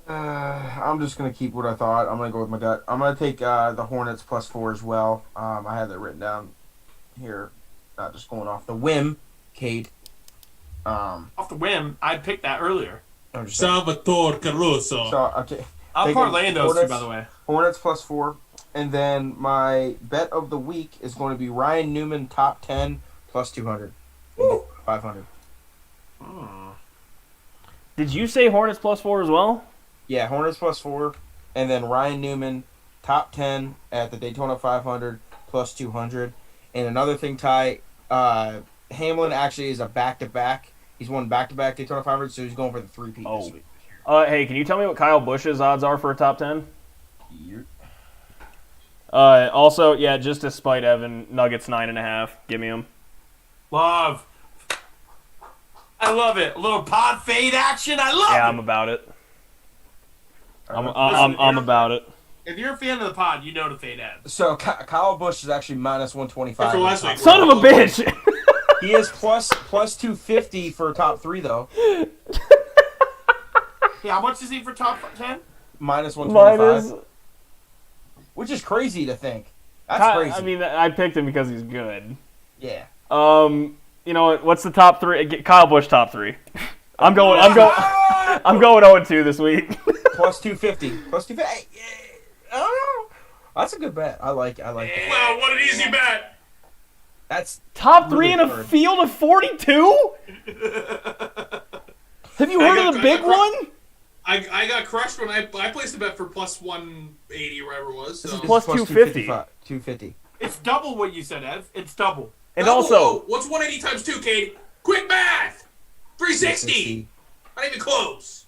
I'm just gonna keep what I thought. I'm gonna go with my gut. I'm gonna take the Hornets plus 4 as well. I had that written down here, not just going off the whim, Cade. Off the whim, I picked that earlier. I'm just saying. Salvatore Caruso. So okay, I'm Taking parlaying those two, Hornets. by the way. Hornets plus 4, and then my bet of the week is going to be Ryan Newman top 10 plus 200, 500. Did you say Hornets plus 4 as well? Yeah, Hornets plus 4, and then Ryan Newman top 10 at the Daytona 500 plus 200. And another thing, Ty, Hamlin actually is a back-to-back. He's won back-to-back Daytona 500, so he's going for the 3-peat this week. Hey, can you tell me what Kyle Busch's odds are for a top 10? Also, yeah, just to spite Evan, Nuggets 9.5. Give me them. Love. I love it. A little pod fade action. I love Yeah, it. I'm about it. I'm about it. If you're a fan of the pod, you know to fade ends. So Kyle Busch is actually minus 125. Except for last week. Son of a bitch! He is plus 250 for top 3 though. Yeah, how much is he for top 10? Minus 125. Minus. Which is crazy to think. That's crazy. I mean, I picked him because he's good. yeah. You know what? What's the top 3? Kyle Busch top 3. I'm going 0-2 this week. Plus 250. Plus 250. Hey, I don't know. That's a good bet. I like that. Wow, what an easy bet. That's Top 3 really in a hard. field of 42? Have you heard of the big one? I got crushed when I placed a bet for plus 180 or whatever it was. So. This is plus 250. 250. It's double what you said, Ev. It's double. And Oh, also, oh, what's 180 times 2, Cade? Quick math! 360! Not even close.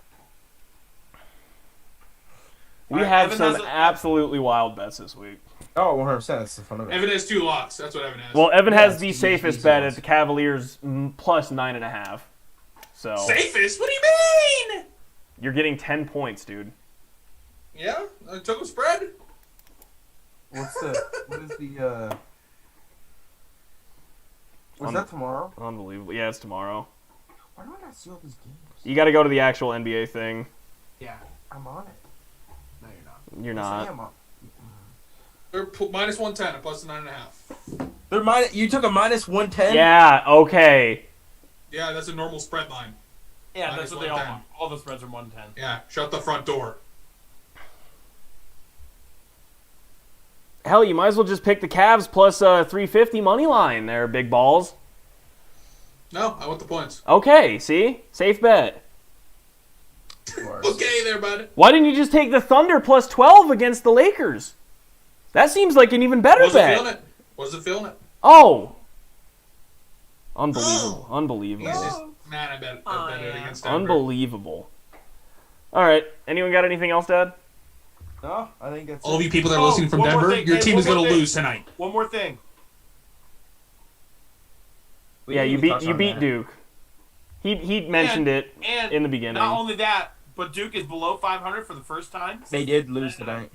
we Alright, have Evan some has a- absolutely wild bets this week. Oh, 100%. That's the fun of it. Evan has 2 locks. That's what Evan has. Well, Evan Yeah, has it's the easy safest to bet use. at the Cavaliers plus 9.5. So Safest? What do you mean? you're getting 10 points, dude. Yeah, I took a spread. What is the was that tomorrow? Unbelievable. Yeah, it's tomorrow. Why do I not see all these games? You got to go to the actual NBA thing. Yeah. I'm on it. No, you're not. You're Yes, I not. am on. They're minus 110 and plus 9.5. You took a minus 110? Yeah, okay. Yeah, that's a normal spread line. Yeah, Minus that's what they all 110. want. All the spreads are 110. Yeah, shut the front door. Hell, you might as well just pick the Cavs plus 350 money line there, big balls. No, I want the points. Okay, see? Safe bet. Of course. Okay there, bud. Why didn't you just take the Thunder plus 12 against the Lakers? That seems like an even better Wasn't bet. feeling it. Wasn't feeling it. Oh. Unbelievable. Unbelievable. He's just mad I bet it against Denver. Unbelievable. All right. Anyone got anything else, Dad? No, I think that's All of it. you people that are Oh, listening from one more Denver, thing, your hey, team one is going more to thing. lose tonight. One more thing. We Yeah, didn't you even beat touch you on beat that. Duke. He mentioned it And in the beginning. not only that, but Duke is below 500 for the first time. They did lose tonight.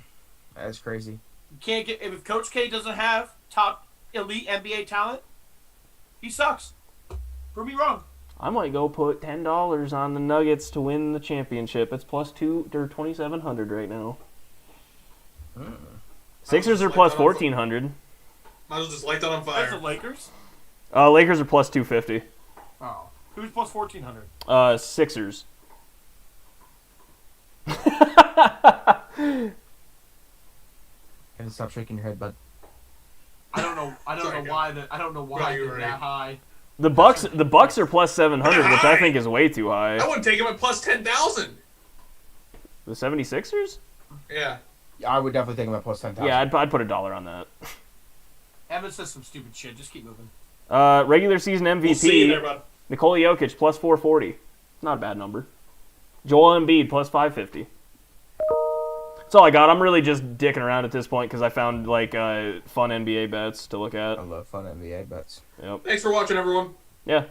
That's crazy. You can't get if Coach K doesn't have top elite NBA talent, he sucks. Prove me wrong. I might go put $10 on the Nuggets to win the championship. It's plus 2,700 right now. Sixers are like plus that on 1,400. Might as well just light that on That's the fire. Lakers. Lakers are plus 250. Oh, who's plus 1,400? Sixers. You have to stop shaking your head, bud. I don't know. I don't Sorry, know go. why. I don't know why you they're were that right. high. The Bucks are plus 700, which I think is way too high. I wouldn't take him at plus 10,000. The 76ers? Yeah. I would definitely take him at plus 10,000. Yeah, I'd put $1 on that. Evan says some stupid shit. Just keep moving. Regular season We'll see you MVP, there, bud. Nikola Jokic plus 440. Not a bad number. Joel Embiid plus 550. That's all I got. I'm really just dicking around at this point because I found like fun NBA bets to look at. I love fun NBA bets. Yep. Thanks for watching, everyone. Yeah.